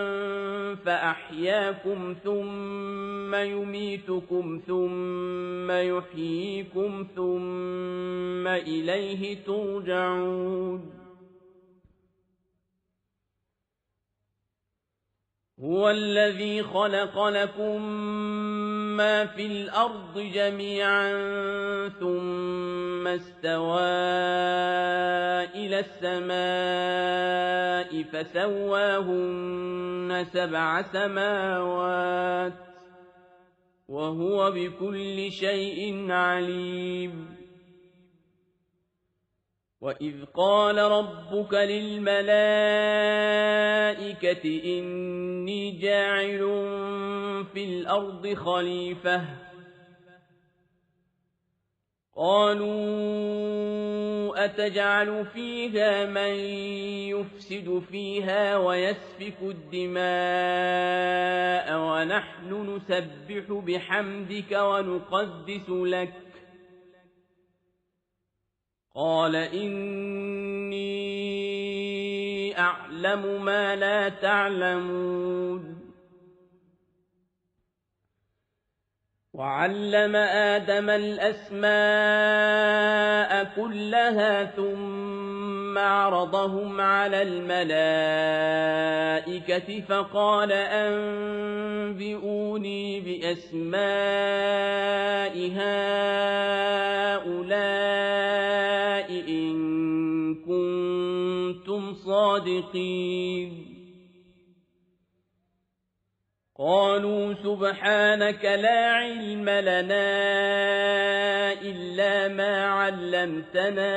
فأحياكم ثم يميتكم ثم يحييكم ثم إليه ترجعون هو الذي خلق لكم ما في الأرض جميعا ثم استوى إلى السماء فسواهن 7 سماوات وهو بكل شيء عليم وإذ قال ربك للملائكة إني جاعل في الأرض خليفة قالوا أتجعل فيها من يفسد فيها ويسفك الدماء ونحن نسبح بحمدك ونقدس لك قال إني أعلم ما لا تعلمون وعلم آدم الأسماء كلها ثم عرضهم على الملائكة فقال أنبئوني بأسماء هؤلاء إن كنتم صادقين قالوا سبحانك لا علم لنا إلا ما علمتنا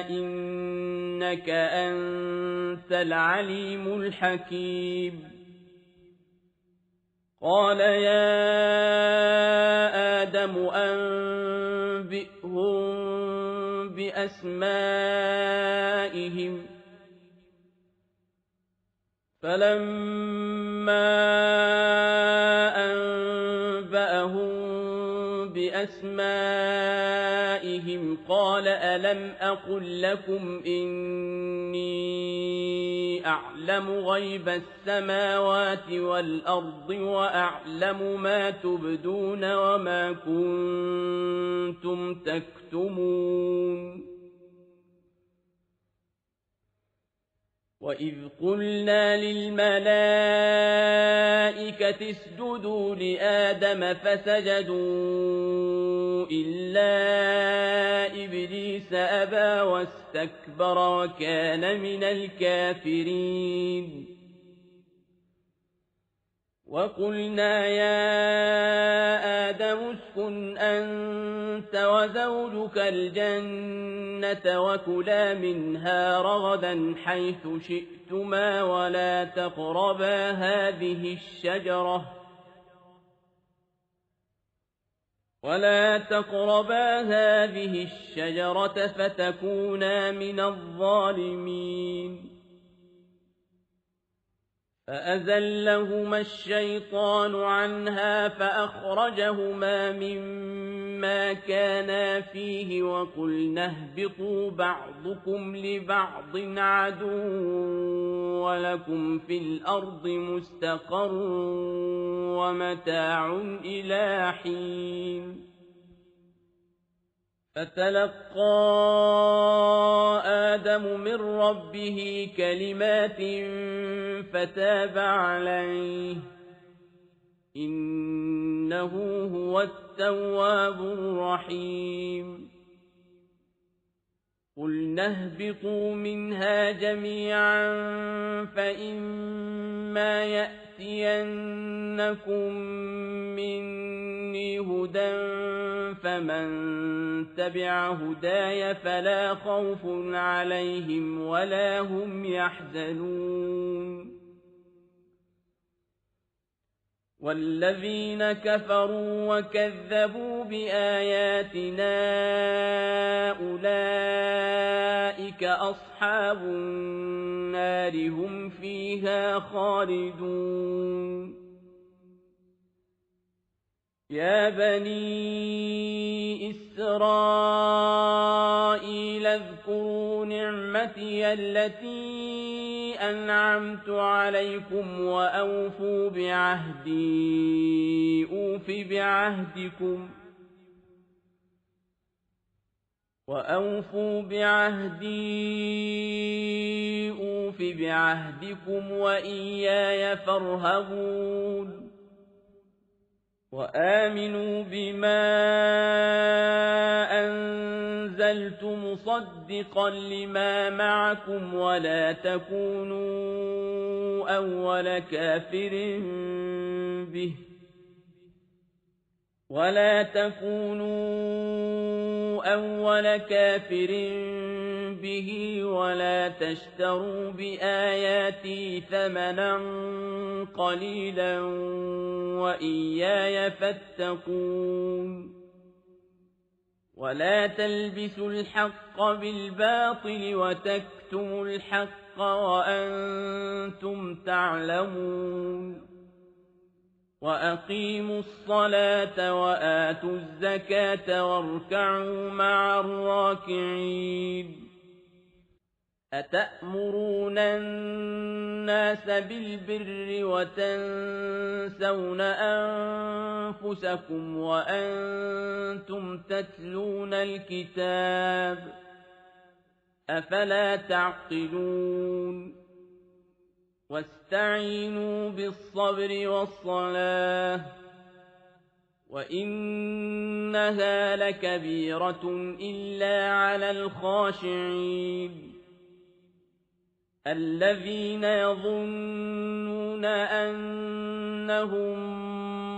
إنك أنت العليم الحكيم قال يا آدم أنبئهم بأسمائهم فلما أنبأهم بأسمائهم قال ألم أقل لكم إني أعلم غيب السماوات والأرض وأعلم ما تبدون وما كنتم تكتمون وإذ قلنا للملائكة اسجدوا لآدم فسجدوا إلا إبليس أبى واستكبر وكان من الكافرين وقلنا يا آدم اسكن أنت وزوجك الجنة وكلا منها رغدا حيث شئتما ولا تقربا هذه الشجرة فتكونا من الظالمين فأزلهما الشيطان عنها فأخرجهما مما كانا فيه وقلنا اهبطوا بعضكم لبعض عدو ولكم في الأرض مستقر ومتاع إلى حين فتلقى آدم من ربه كلمات فتاب عليه إنه هو التواب الرحيم قلنا اهبطوا منها جميعا فإما يأتينكم مني هدى فمن تبع هداي فلا خوف عليهم ولا هم يحزنون والذين كفروا وكذبوا بآياتنا أولئك أصحاب النار هم فيها خالدون يا بني إسرائيل اذكروا نعمتي التي أنعمت عليكم وأوفوا بعهدي أوف بعهدكم وإياي فارهبون وآمنوا بما أنزلت مصدقا لما معكم ولا تكونوا أول كافر به ولا تشتروا بآياتي ثمنا قليلا وإياي فاتقون ولا تلبسوا الحق بالباطل وتكتموا الحق وأنتم تعلمون وأقيموا الصلاة وآتوا الزكاة واركعوا مع الراكعين أتأمرون الناس بالبر وتنسون أنفسكم وأنتم تتلون الكتاب أفلا تعقلون واستعينوا بالصبر والصلاة وإنها لكبيرة إلا على الخاشعين الذين يظنون أنهم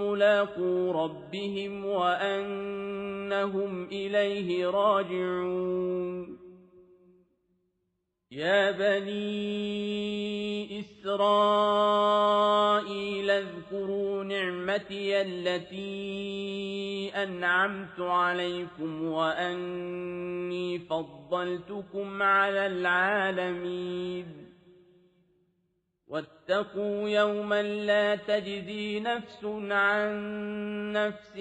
ملاقو ربهم وأنهم إليه راجعون يا بني إسرائيل اذكروا نعمتي التي أنعمت عليكم وأني فضلتكم على العالمين واتقوا يوما لا تجزي نفس عن نفس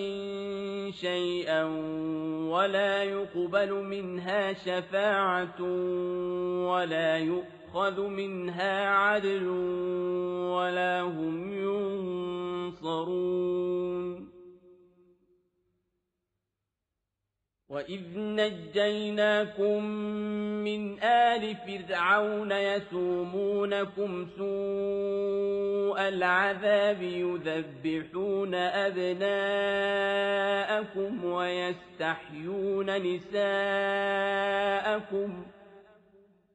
شيئا ولا يقبل منها شفاعة ولا يؤخذ منها عدل ولا هم ينصرون وإذ نجيناكم من آل فرعون يسومونكم سوء العذاب يذبحون أبناءكم ويستحيون نساءكم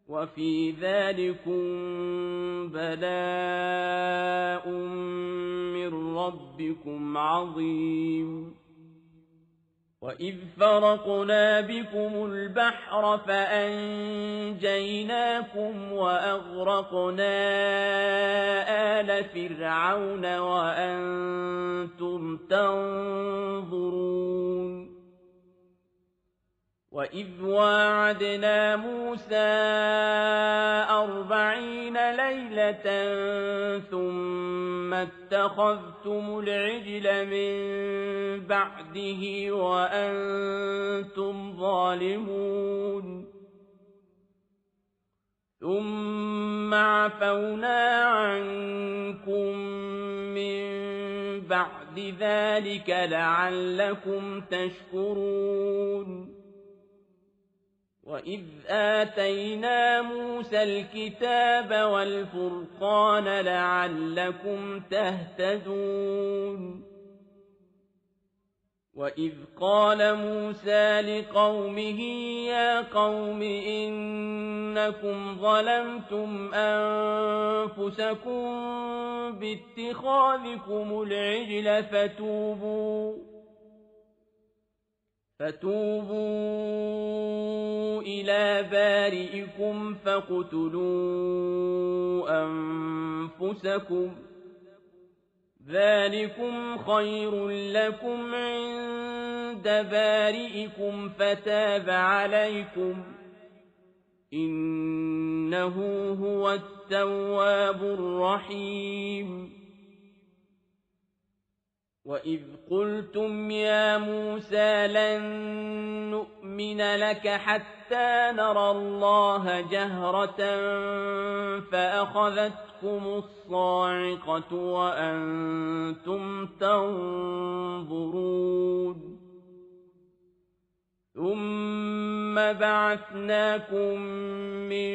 وفي ذلكم بلاء من ربكم عظيم وإذ فرقنا بكم البحر فأنجيناكم وأغرقنا آل فرعون وأنتم تنظرون وإذ واعدنا موسى 40 ليلة ثم اتخذتم العجل من بعده وأنتم ظالمون ثم عفونا عنكم من بعد ذلك لعلكم تشكرون وإذ آتينا موسى الكتاب والفرقان لعلكم تهتدون وإذ قال موسى لقومه يا قوم إنكم ظلمتم أنفسكم باتخاذكم العجل فتوبوا إلى بارئكم فاقتلوا أنفسكم ذلكم خير لكم عند بارئكم فتاب عليكم إنه هو التواب الرحيم وإذ قلتم يا موسى لن نؤمن لك حتى نرى الله جهرة فأخذتكم الصاعقة وأنتم تنظرون ثم بعثناكم من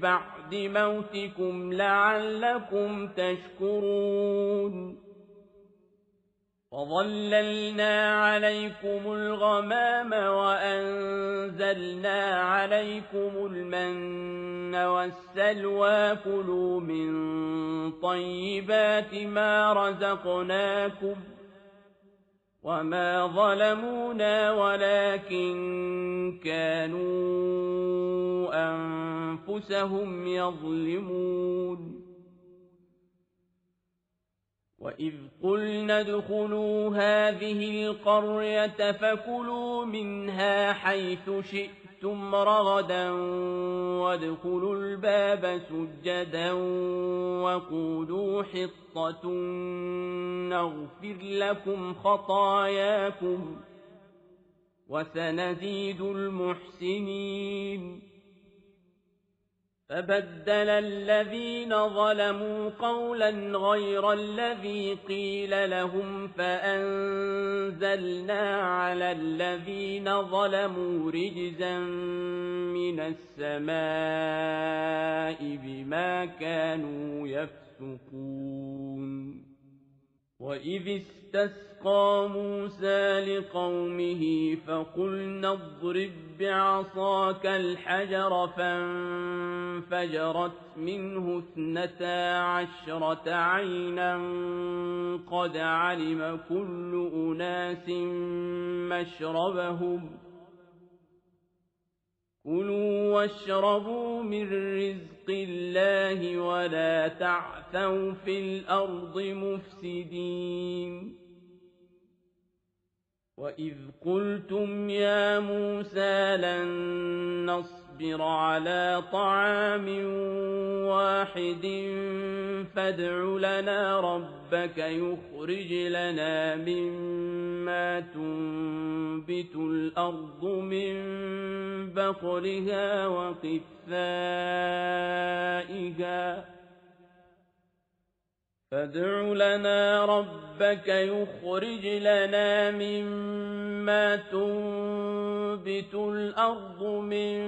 بعد موتكم لعلكم تشكرون وظللنا عليكم الغمام وأنزلنا عليكم المن والسلوى كلوا من طيبات ما رزقناكم وما ظلمونا ولكن كانوا أنفسهم يظلمون وإذ قلنا ادخلوا هذه القرية فكلوا منها حيث شئتم رغدا وادخلوا الباب سجدا وقولوا حطة نغفر لكم خطاياكم وسنزيد المحسنين فبدل الذين ظلموا قولا غير الذي قيل لهم فأنزلنا على الذين ظلموا رجزا من السماء بما كانوا يفسقون وإذ استسقى موسى لقومه فقلنا اضرب بعصاك الحجر فانفجرت منه 12 عينا قد علم كل أناس مشربهم كلوا واشربوا من رزق الله ولا تعثوا في الأرض مفسدين وإذ قلتم يا موسى لن نصبر على طعام واحد فادع لنا ربك يخرج لنا مما تنبت الأرض من بقلها فادع لنا ربك يخرج لنا مما تنبت الأرض من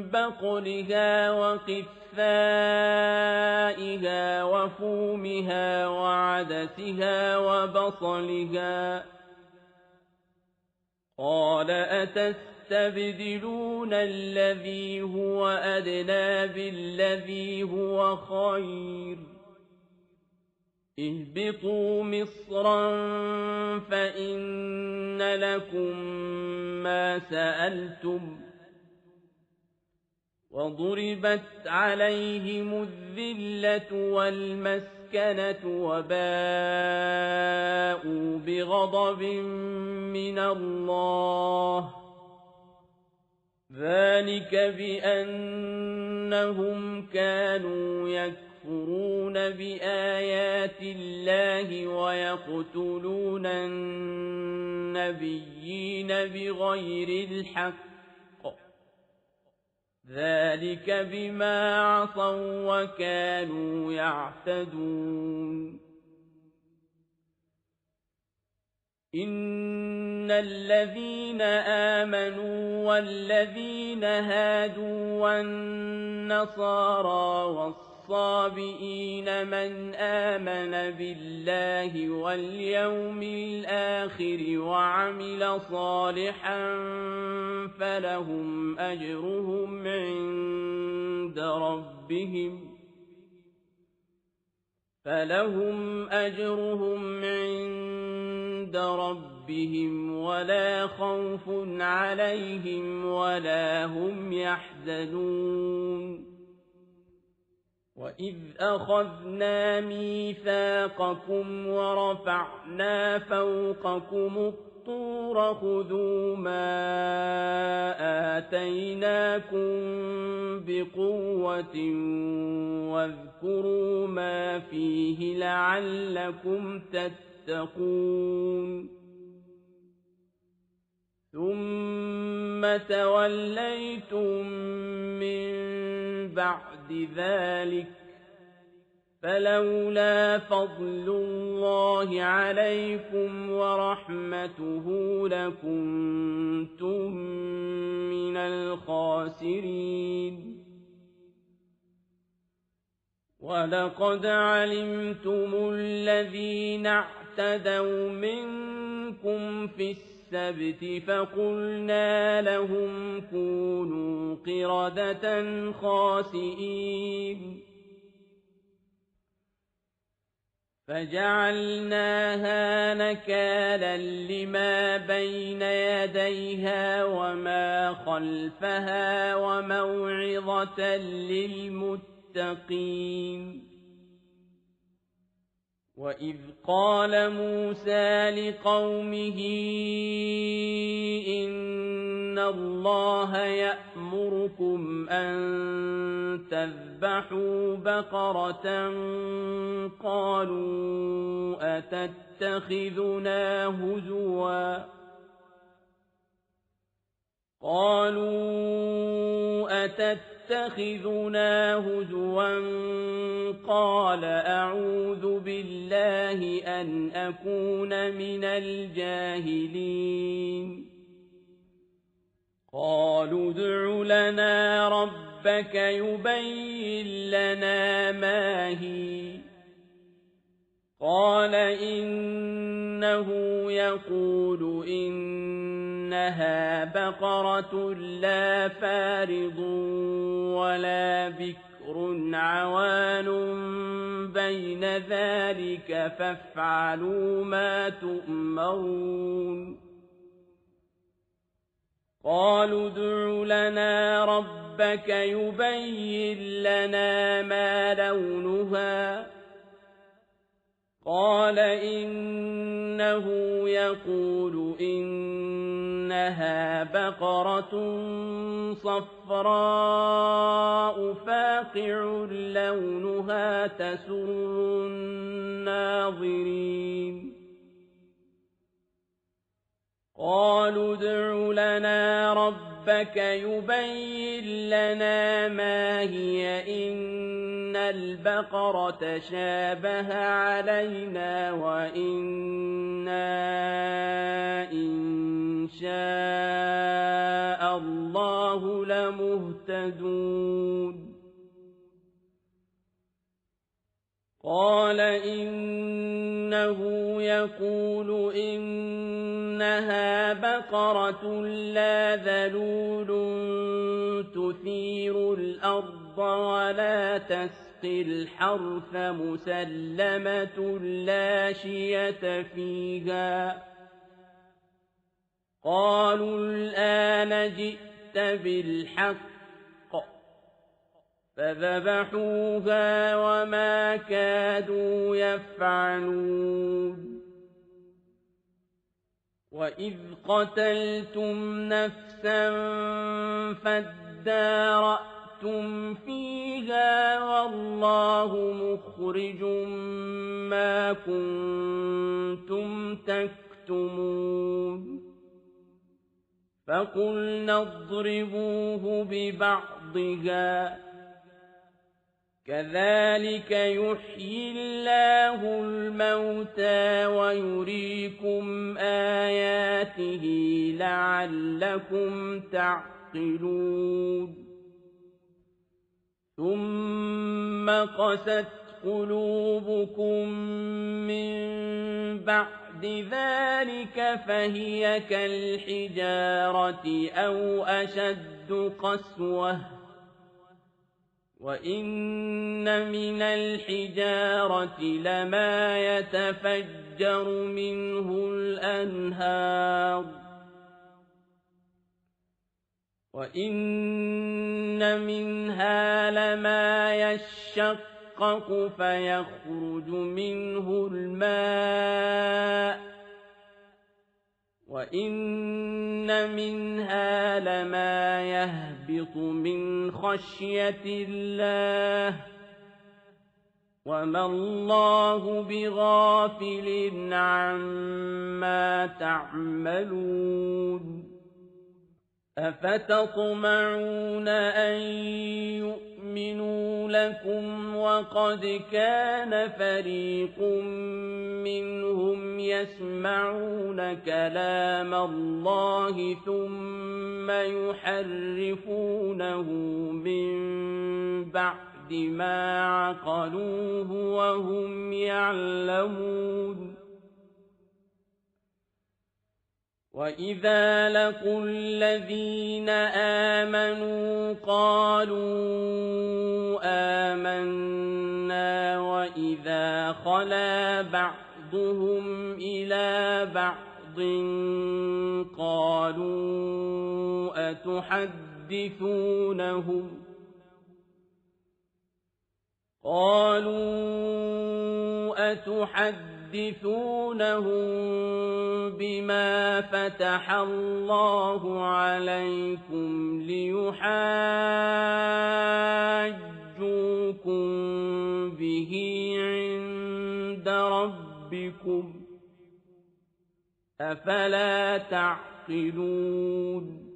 بقلها وقثائها وفومها وعدسها وبصلها قال أتستبدلون الذي هو أدنى بالذي هو خير اهبطوا مصرا فإن لكم ما سألتم وضربت عليهم الذلة والمسكنة وباءوا بغضب من الله ذلك بأنهم كانوا يكفرون بآيات الله ويقتلون النبيين بغير الحق ذلك بما عصوا وكانوا يعتدون إن الذين آمنوا والذين هادوا والنصارى والصابئين من آمن بالله واليوم الآخر وعمل صالحا فلهم أجرهم عند ربهم ولا خوف عليهم ولا هم يحزنون وإذ أخذنا ميثاقكم ورفعنا فوقكم الطور خذوا ما آتيناكم بقوة واذكروا ما فيه لعلكم تتقون ثم توليتم من بعد ذلك فلولا فضل الله عليكم ورحمته لكنتم من الخاسرين ولقد علمتم الذين اعتدوا منكم في السبت فقلنا لهم كونوا قردة خاسئين فجعلناها نكالا لما بين يديها وما خلفها وموعظة للمتقين وإذ قال موسى لقومه إن الله يأمركم أن تذبحوا بقرة قالوا أتتخذنا أتتخذنا هزوا قال أعوذ بالله أن أكون من الجاهلين قالوا ادع لنا ربك يبين لنا ما هي قال إنه يقول إنها بقرة لا فارض ولا بكر عوان بين ذلك فافعلوا ما تؤمرون قالوا ادع لنا ربك يبين لنا ما لونها قال إنه يقول إنها بقرة صفراء فاقع لونها تسر الناظرين قالوا ادع لنا ربك يبين لنا ما هي إن البقرة شابه علينا وإنا إن شاء الله لمهتدون قال إنه يقول إنها بقرة لا ذلول تثير الأرض ولا تسقي الحرث مسلمة لا شية فيها قالوا الآن جئت بالحق فذبحوها وما كادوا يفعلون وإذ قتلتم نفسا فادارأتم فيها والله مخرج ما كنتم تكتمون فقلنا اضربوه ببعضها كذلك يحيي الله الموتى ويريكم آياته لعلكم تعقلون ثم قست قلوبكم من بعد ذلك فهي كالحجارة أو أشد قسوة وإن من الحجارة لما يتفجر منه الأنهار وإن منها لما يشقق فيخرج منه الماء وإن منها لما يهبط من خشية الله وما الله بغافل عما تعملون أفتطمعون أن يؤمنوا لكم وقد كان فريق منهم يسمعون كلام الله ثم يحرفونه من بعد ما عقلوه وهم يعلمون وإذا لقوا الذين آمنوا قالوا آمنا وإذا خلا بعضهم إلى بعض قالوا أتحدثونهم بما فتح الله عليكم ليحاجوكم به عند ربكم أفلا تعقلون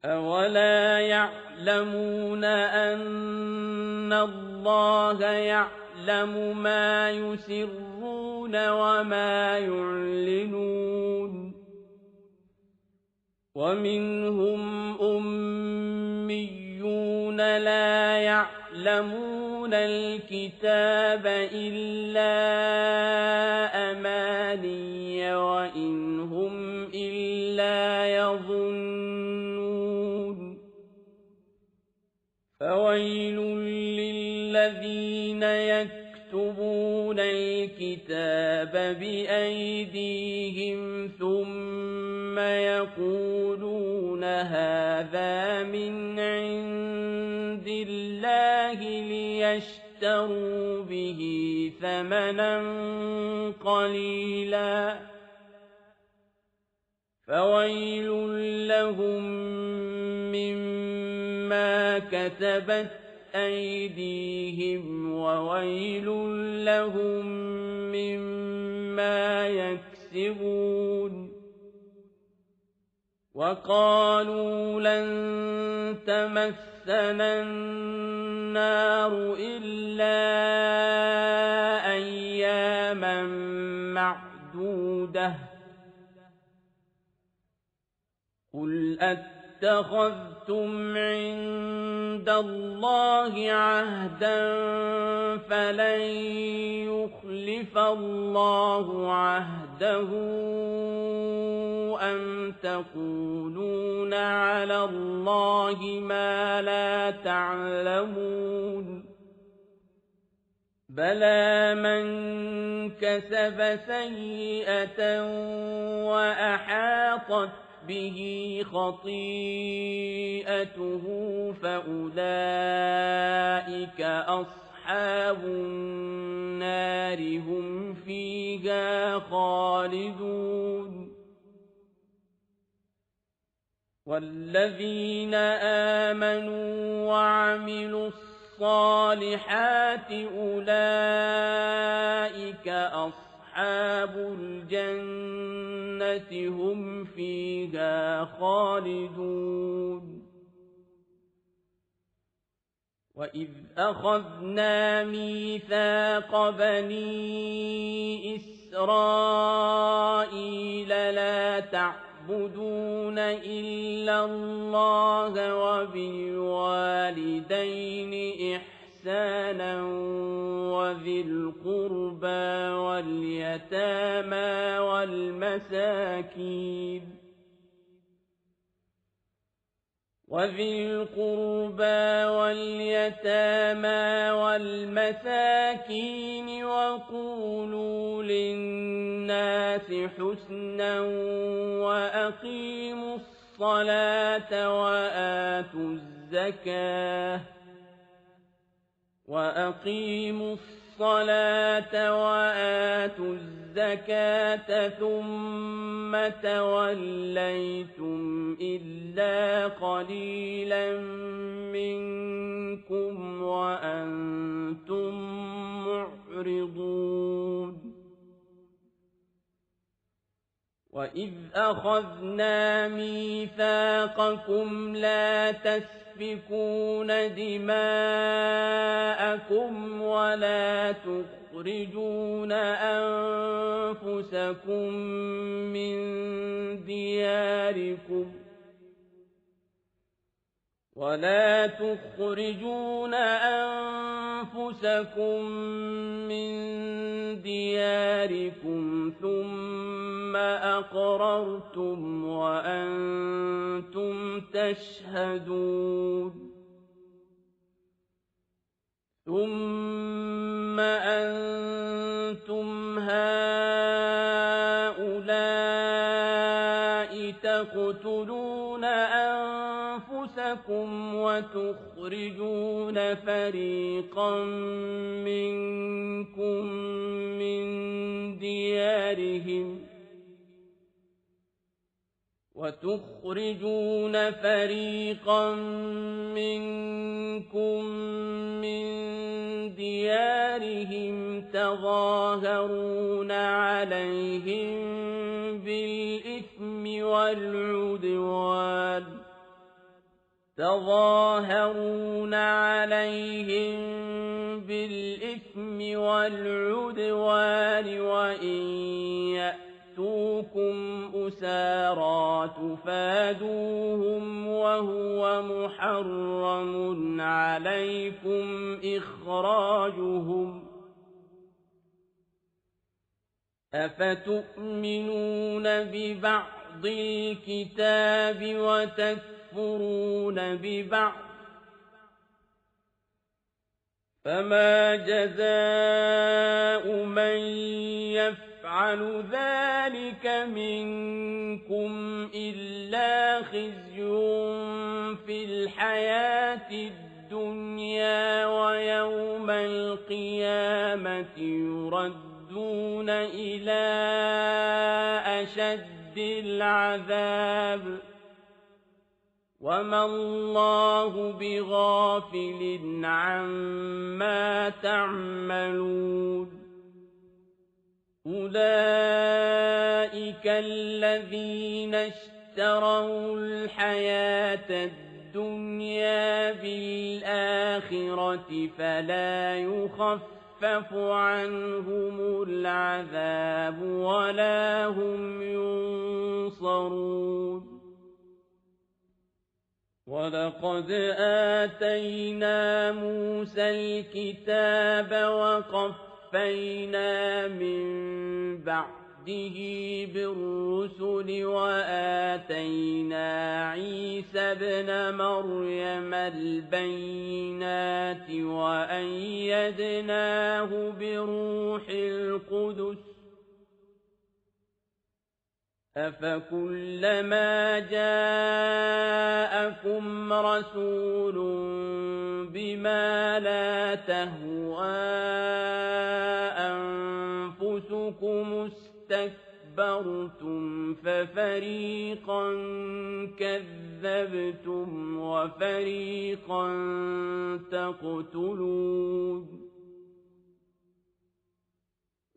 أولا يعلمون أن الله يعلم ما يسرون وما يعلنون ومنهم أميون لا يعلمون الكتاب إلا أماني وإن هم إلا يظنون فويل للذين يكتبون الكتاب بأيديهم ثم يقولون هذا من عند الله ليشتروا به ثمنا قليلا فويل لهم مما كتبت أيديهم وويل لهم مما يكسبون وقالوا لن تمسنا النار إلا أياما معدودة قل اتخذتم عند الله عهدا فلن يخلف الله عهده أم تقولون على الله ما لا تعلمون بلى من كسب سيئة وأحاطت به خطيئته فأولئك أصحاب النار هم فيها خالدون والذين آمنوا وعملوا الصالحات أولئك أصحاب الجنة هم فيها خالدون وإذ أخذنا ميثاق بني إسرائيل لا تعبدون إلا الله وبالوالدين إحسانا وذي القربى واليتامى والمساكين وقولوا للناس حسنا وأقيموا الصلاة وآتوا الزكاة ثم توليتم إلا قليلا منكم وأنتم معرضون وإذ أخذنا ميثاقكم لا تسفكون دماءكم ولا تخرجون أنفسكم من دياركم ثم أقررتم وأنتم تشهدون ثم أنتم هؤلاء تقتلون أنفسكم وتخرجون فريقا منكم من ديارهم تظاهرون عليهم بالإثم والعدوان تظاهرون عليهم بالإثم والعدوان وإن يأتوكم أسارى تفادوهم وهو محرم عليكم إخراجهم أفتؤمنون ببعض الكتاب وتكفرون ببعض فما جزاء من يفعل ذلك منكم إلا خزي في الحياة الدنيا ويوم القيامة يردون إلى أشد العذاب وما الله بغافل عما تعملون أولئك الذين اشتروا الحياة الدنيا بالآخرة فلا يخفف عنهم العذاب ولا هم ينصرون ولقد آتينا موسى الكتاب وقفينا من بعده بالرسل وآتينا عيسى ابن مريم البينات وأيدناه بروح القدس أفكلما جاءكم رسول بما لا تهوى أنفسكم استكبرتم ففريقا كذبتم وفريقا تقتلون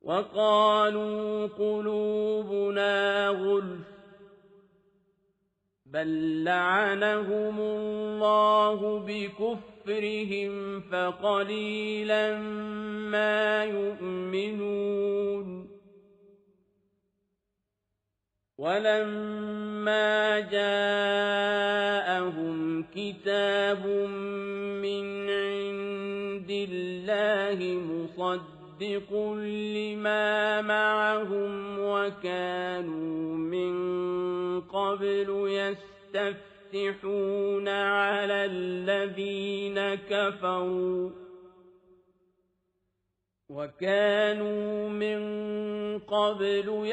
وقالوا قلوبنا غلف بل لعنهم الله بكفرهم فقليلا ما يؤمنون ولما جاءهم كتاب من عند الله مصدق لما معهم وكانوا من قبل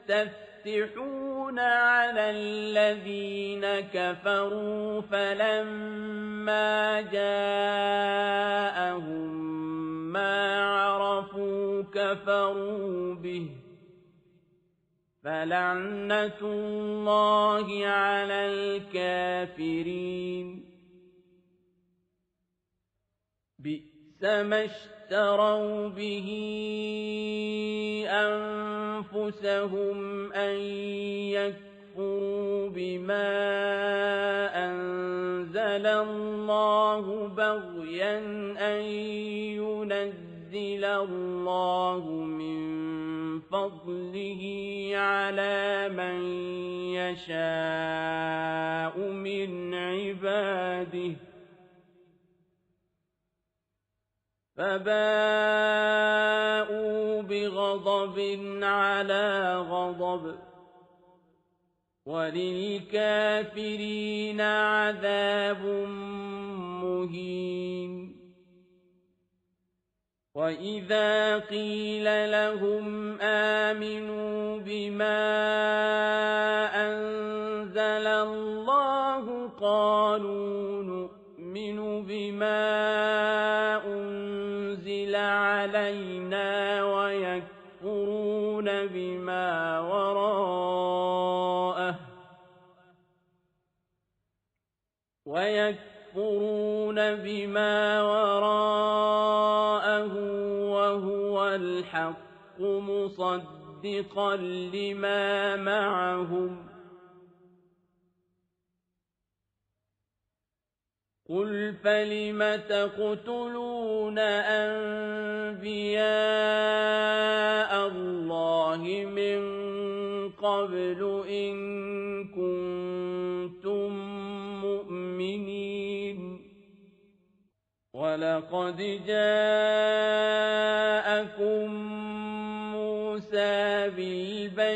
يستفتحون على الذين كفروا فلما جاءهم ما عرفوا كفروا به فلعنة الله على الكافرين بئس ما اشتروا به أنفسهم أن يكفروا بما أنزل الله بغيا أن ينزل الله من فضله على من يشاء من عباده فباءوا بغضب على غضب وللكافرين عذاب مهين وإذا قيل لهم آمنوا بما أنزل الله قالوا نؤمن بما أنزل علينا ويكفرون بما وراءه وهو الحق مصدقا لما معهم قُلْ فَلِمَ تَقْتُلُونَ أَنبِيَاءَ اللَّهِ مِن قَبْلُ إِن كُنتُم مُّؤْمِنِينَ وَلَقَدْ جَاءَكُم مُّوسَىٰ بِالْبَيِّنَاتِ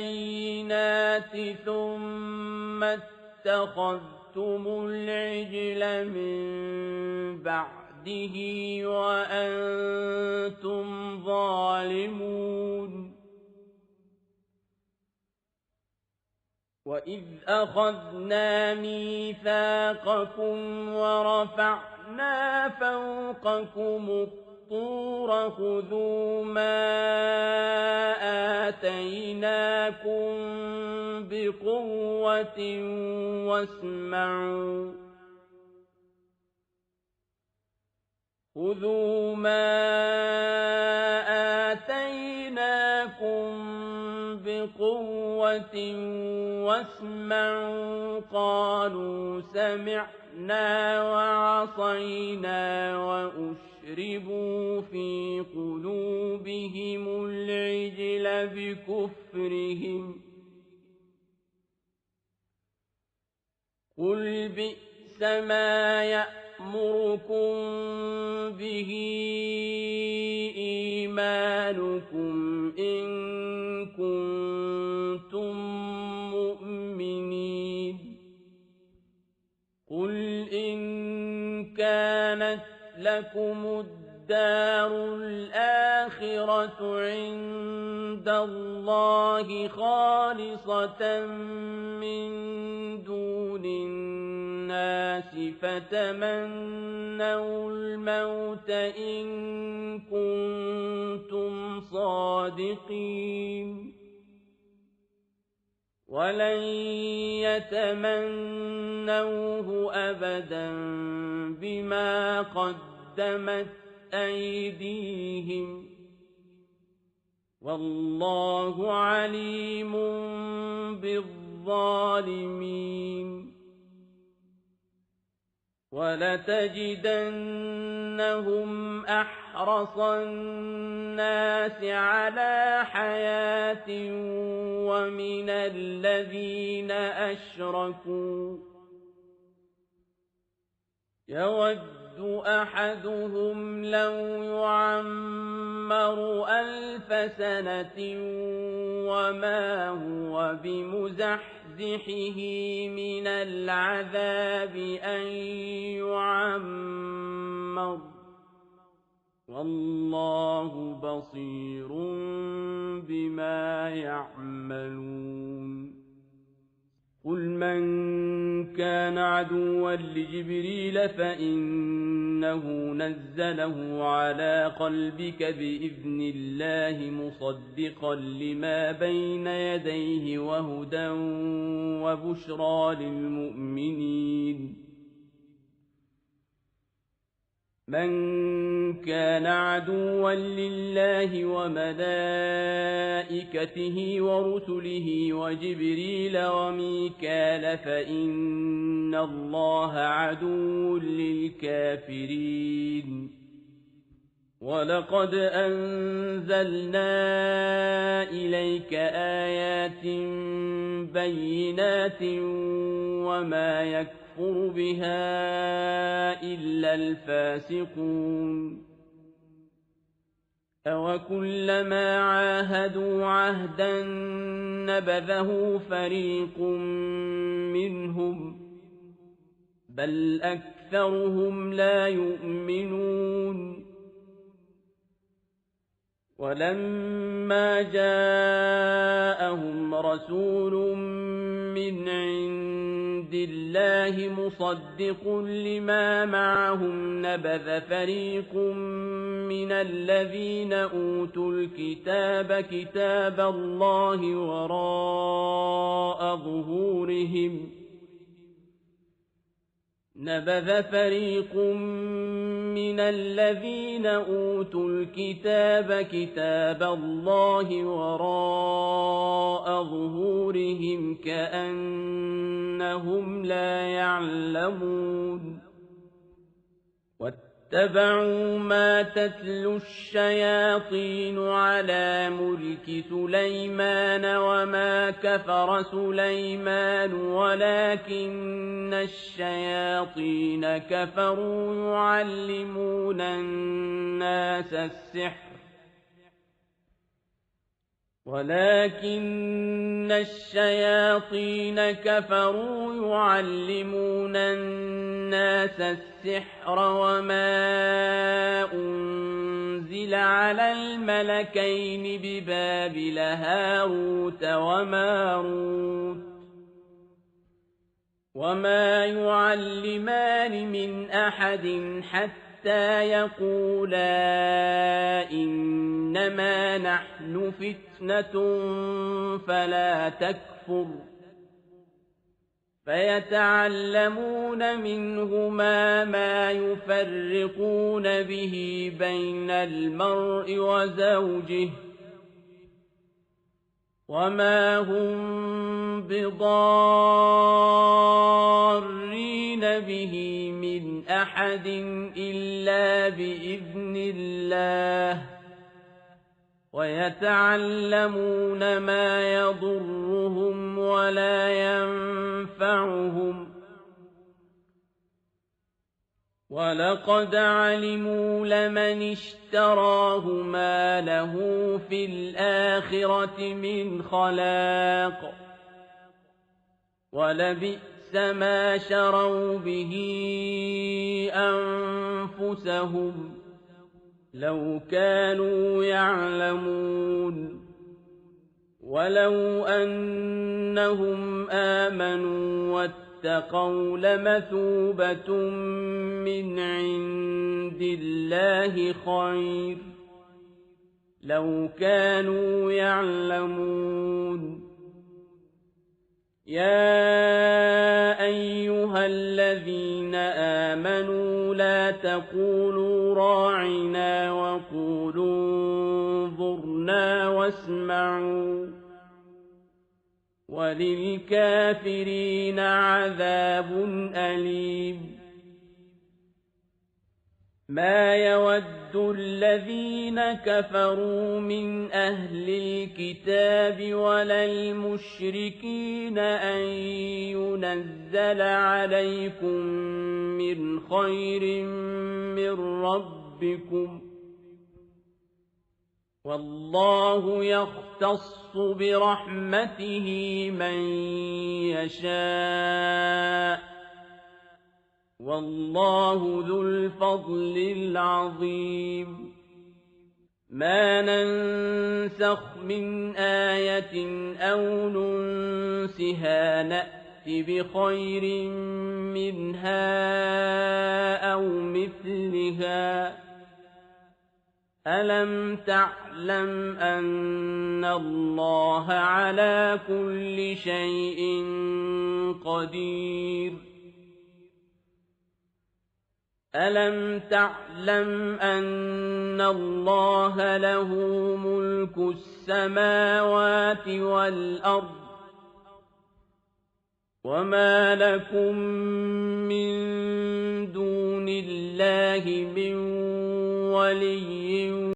ثُمَّ اتَّخَذْتُمُ الْعِجْلَ مِن بَعْدِهِ وَأَنتُمْ ظَالِمُونَ وَإِذْ أَخَذْنَا مِيثَاقَكُمْ وَرَفَعْنَا فَوْقَكُمُ الطُّورَ خُذُوا مَا آتَيْنَاكُم بِقُوَّةٍ وَاسْمَعُوا خُذُوا مَا آتَيْنَاكُم بِقُوَّةٍ وَاسْمَعُوا قَالُوا سَمِعْنَا وَعَصَيْنَا وَأُشْرِبُوا فِي قُلُوبِهِمُ الْعِجْلَ بِكُفْرِهِمْ قُلْ بِئْسَ مَا يَأْمُرُكُم بِهِ إِيمَانُكُمْ إِن كُنتُم مُّؤْمِنِينَ قُلْ إِن كَانَتْ لَكُمُ الدَّارُ الْآخِرَةُ عِندَ اللَّهِ خَالِصَةً مِّن دُونِ النَّاسِ فَتَمَنَّوُا الْمَوْتَ إِن كُنتُمْ صَادِقِينَ وَلَن يَتَمَنَّوْهُ أَبَدًا بِمَا قَدَّمَتْ أَيْدِيهِمْ وَاللَّهُ عَلِيمٌ بِالظَّالِمِينَ وَلَتَجِدَنَّهُمْ أَحْرَصَ النَّاسِ عَلَىٰ حَيَاةٍ وَمِنَ الَّذِينَ أَشْرَكُوا يَوَدُّ أَحَدُهُمْ لَوْ يُعَمَّرُ 1000 سَنَةٍ وَمَا هُوَ بِمُزَحْزِحِهِ مِنَ الْعَذَابِ أَن يُعَمَّرَ ۗ وَاللَّهُ بَصِيرٌ بِمَا يَعْمَلُونَ قُلْ مَن كَانَ عَدُوًّا لِّجِبْرِيلَ فَإِنَّهُ نَزَّلَهُ عَلَىٰ قَلْبِكَ بِإِذْنِ اللَّهِ مُصَدِّقًا لِّمَا بَيْنَ يَدَيْهِ وَهُدًى وَبُشْرَىٰ لِلْمُؤْمِنِينَ مَن كَانَ عَدُوًّا لِّلَّهِ وَمَلَائِكَتِهِ وَرُسُلِهِ وَجِبْرِيلَ وَمِيكَالَ فَإِنَّ اللَّهَ عَدُوٌّ لِّلْكَافِرِينَ وَلَقَدْ أَنزَلْنَا إِلَيْكَ آيَاتٍ بَيِّنَاتٍ وَمَا يَكْفُرُ بِهَا إِلَّا الْفَاسِقُونَ أَوَكُلَّمَا عَاهَدُوا عَهْدًا نَّبَذَهُ فَرِيقٌ مِّنْهُم ۚ بَلْ أَكْثَرُهُمْ لَا يُؤْمِنُونَ وَلَمَّا جَاءَهُمْ رَسُولٌ مِّنْ عِندِ اللَّهِ مُصَدِّقٌ لِّمَا مَعَهُمْ نَبَذَ فَرِيقٌ مِّنَ الَّذِينَ أُوتُوا الْكِتَابَ كِتَابَ اللَّهِ وَرَاءَ ظُهُورِهِمْ نَبَذَ فَرِيقٌ مِّنَ الَّذِينَ أُوتُوا الْكِتَابَ كِتَابَ اللَّهِ وَرَاءَ ظُهُورِهِمْ كَأَنَّهُمْ لَا يَعْلَمُونَ واتبعوا ما تتلو الشياطين على ملك سليمان وما كفر سليمان ولكن الشياطين كفروا يعلمون الناس السحر وما أنزل على الملكين ببابل هاروت وماروت وما يعلمان من أحد حتى يقولا إنما نحن فتنة فلا تكفر فيتعلمون منهما ما يفرقون به بين المرء وزوجه وما هم بضارين به من أحد إلا بإذن الله ويتعلمون ما يضرهم ولا ينفعهم ولقد علموا لمن اشتراه ما له في الآخرة من خلاق ولبئس ما شروا به أنفسهم لو كانوا يعلمون ولو أنهم آمنوا واتقوا لمثوبة من عند الله خير لو كانوا يعلمون يا أيها الذين آمنوا لا تقولوا راعنا وقولوا انظرنا واسمعوا وللكافرين عذاب أليم ما يود الذين كفروا من أهل الكتاب ولا المشركين أن ينزل عليكم من خير من ربكم والله يختص برحمته من يشاء والله ذو الفضل العظيم ما ننسخ من آية أو ننسها نأت بخير منها أو مثلها ألم تعلم أن الله على كل شيء قدير ألم تعلم أن الله له ملك السماوات والأرض وما لكم من دون الله من ولي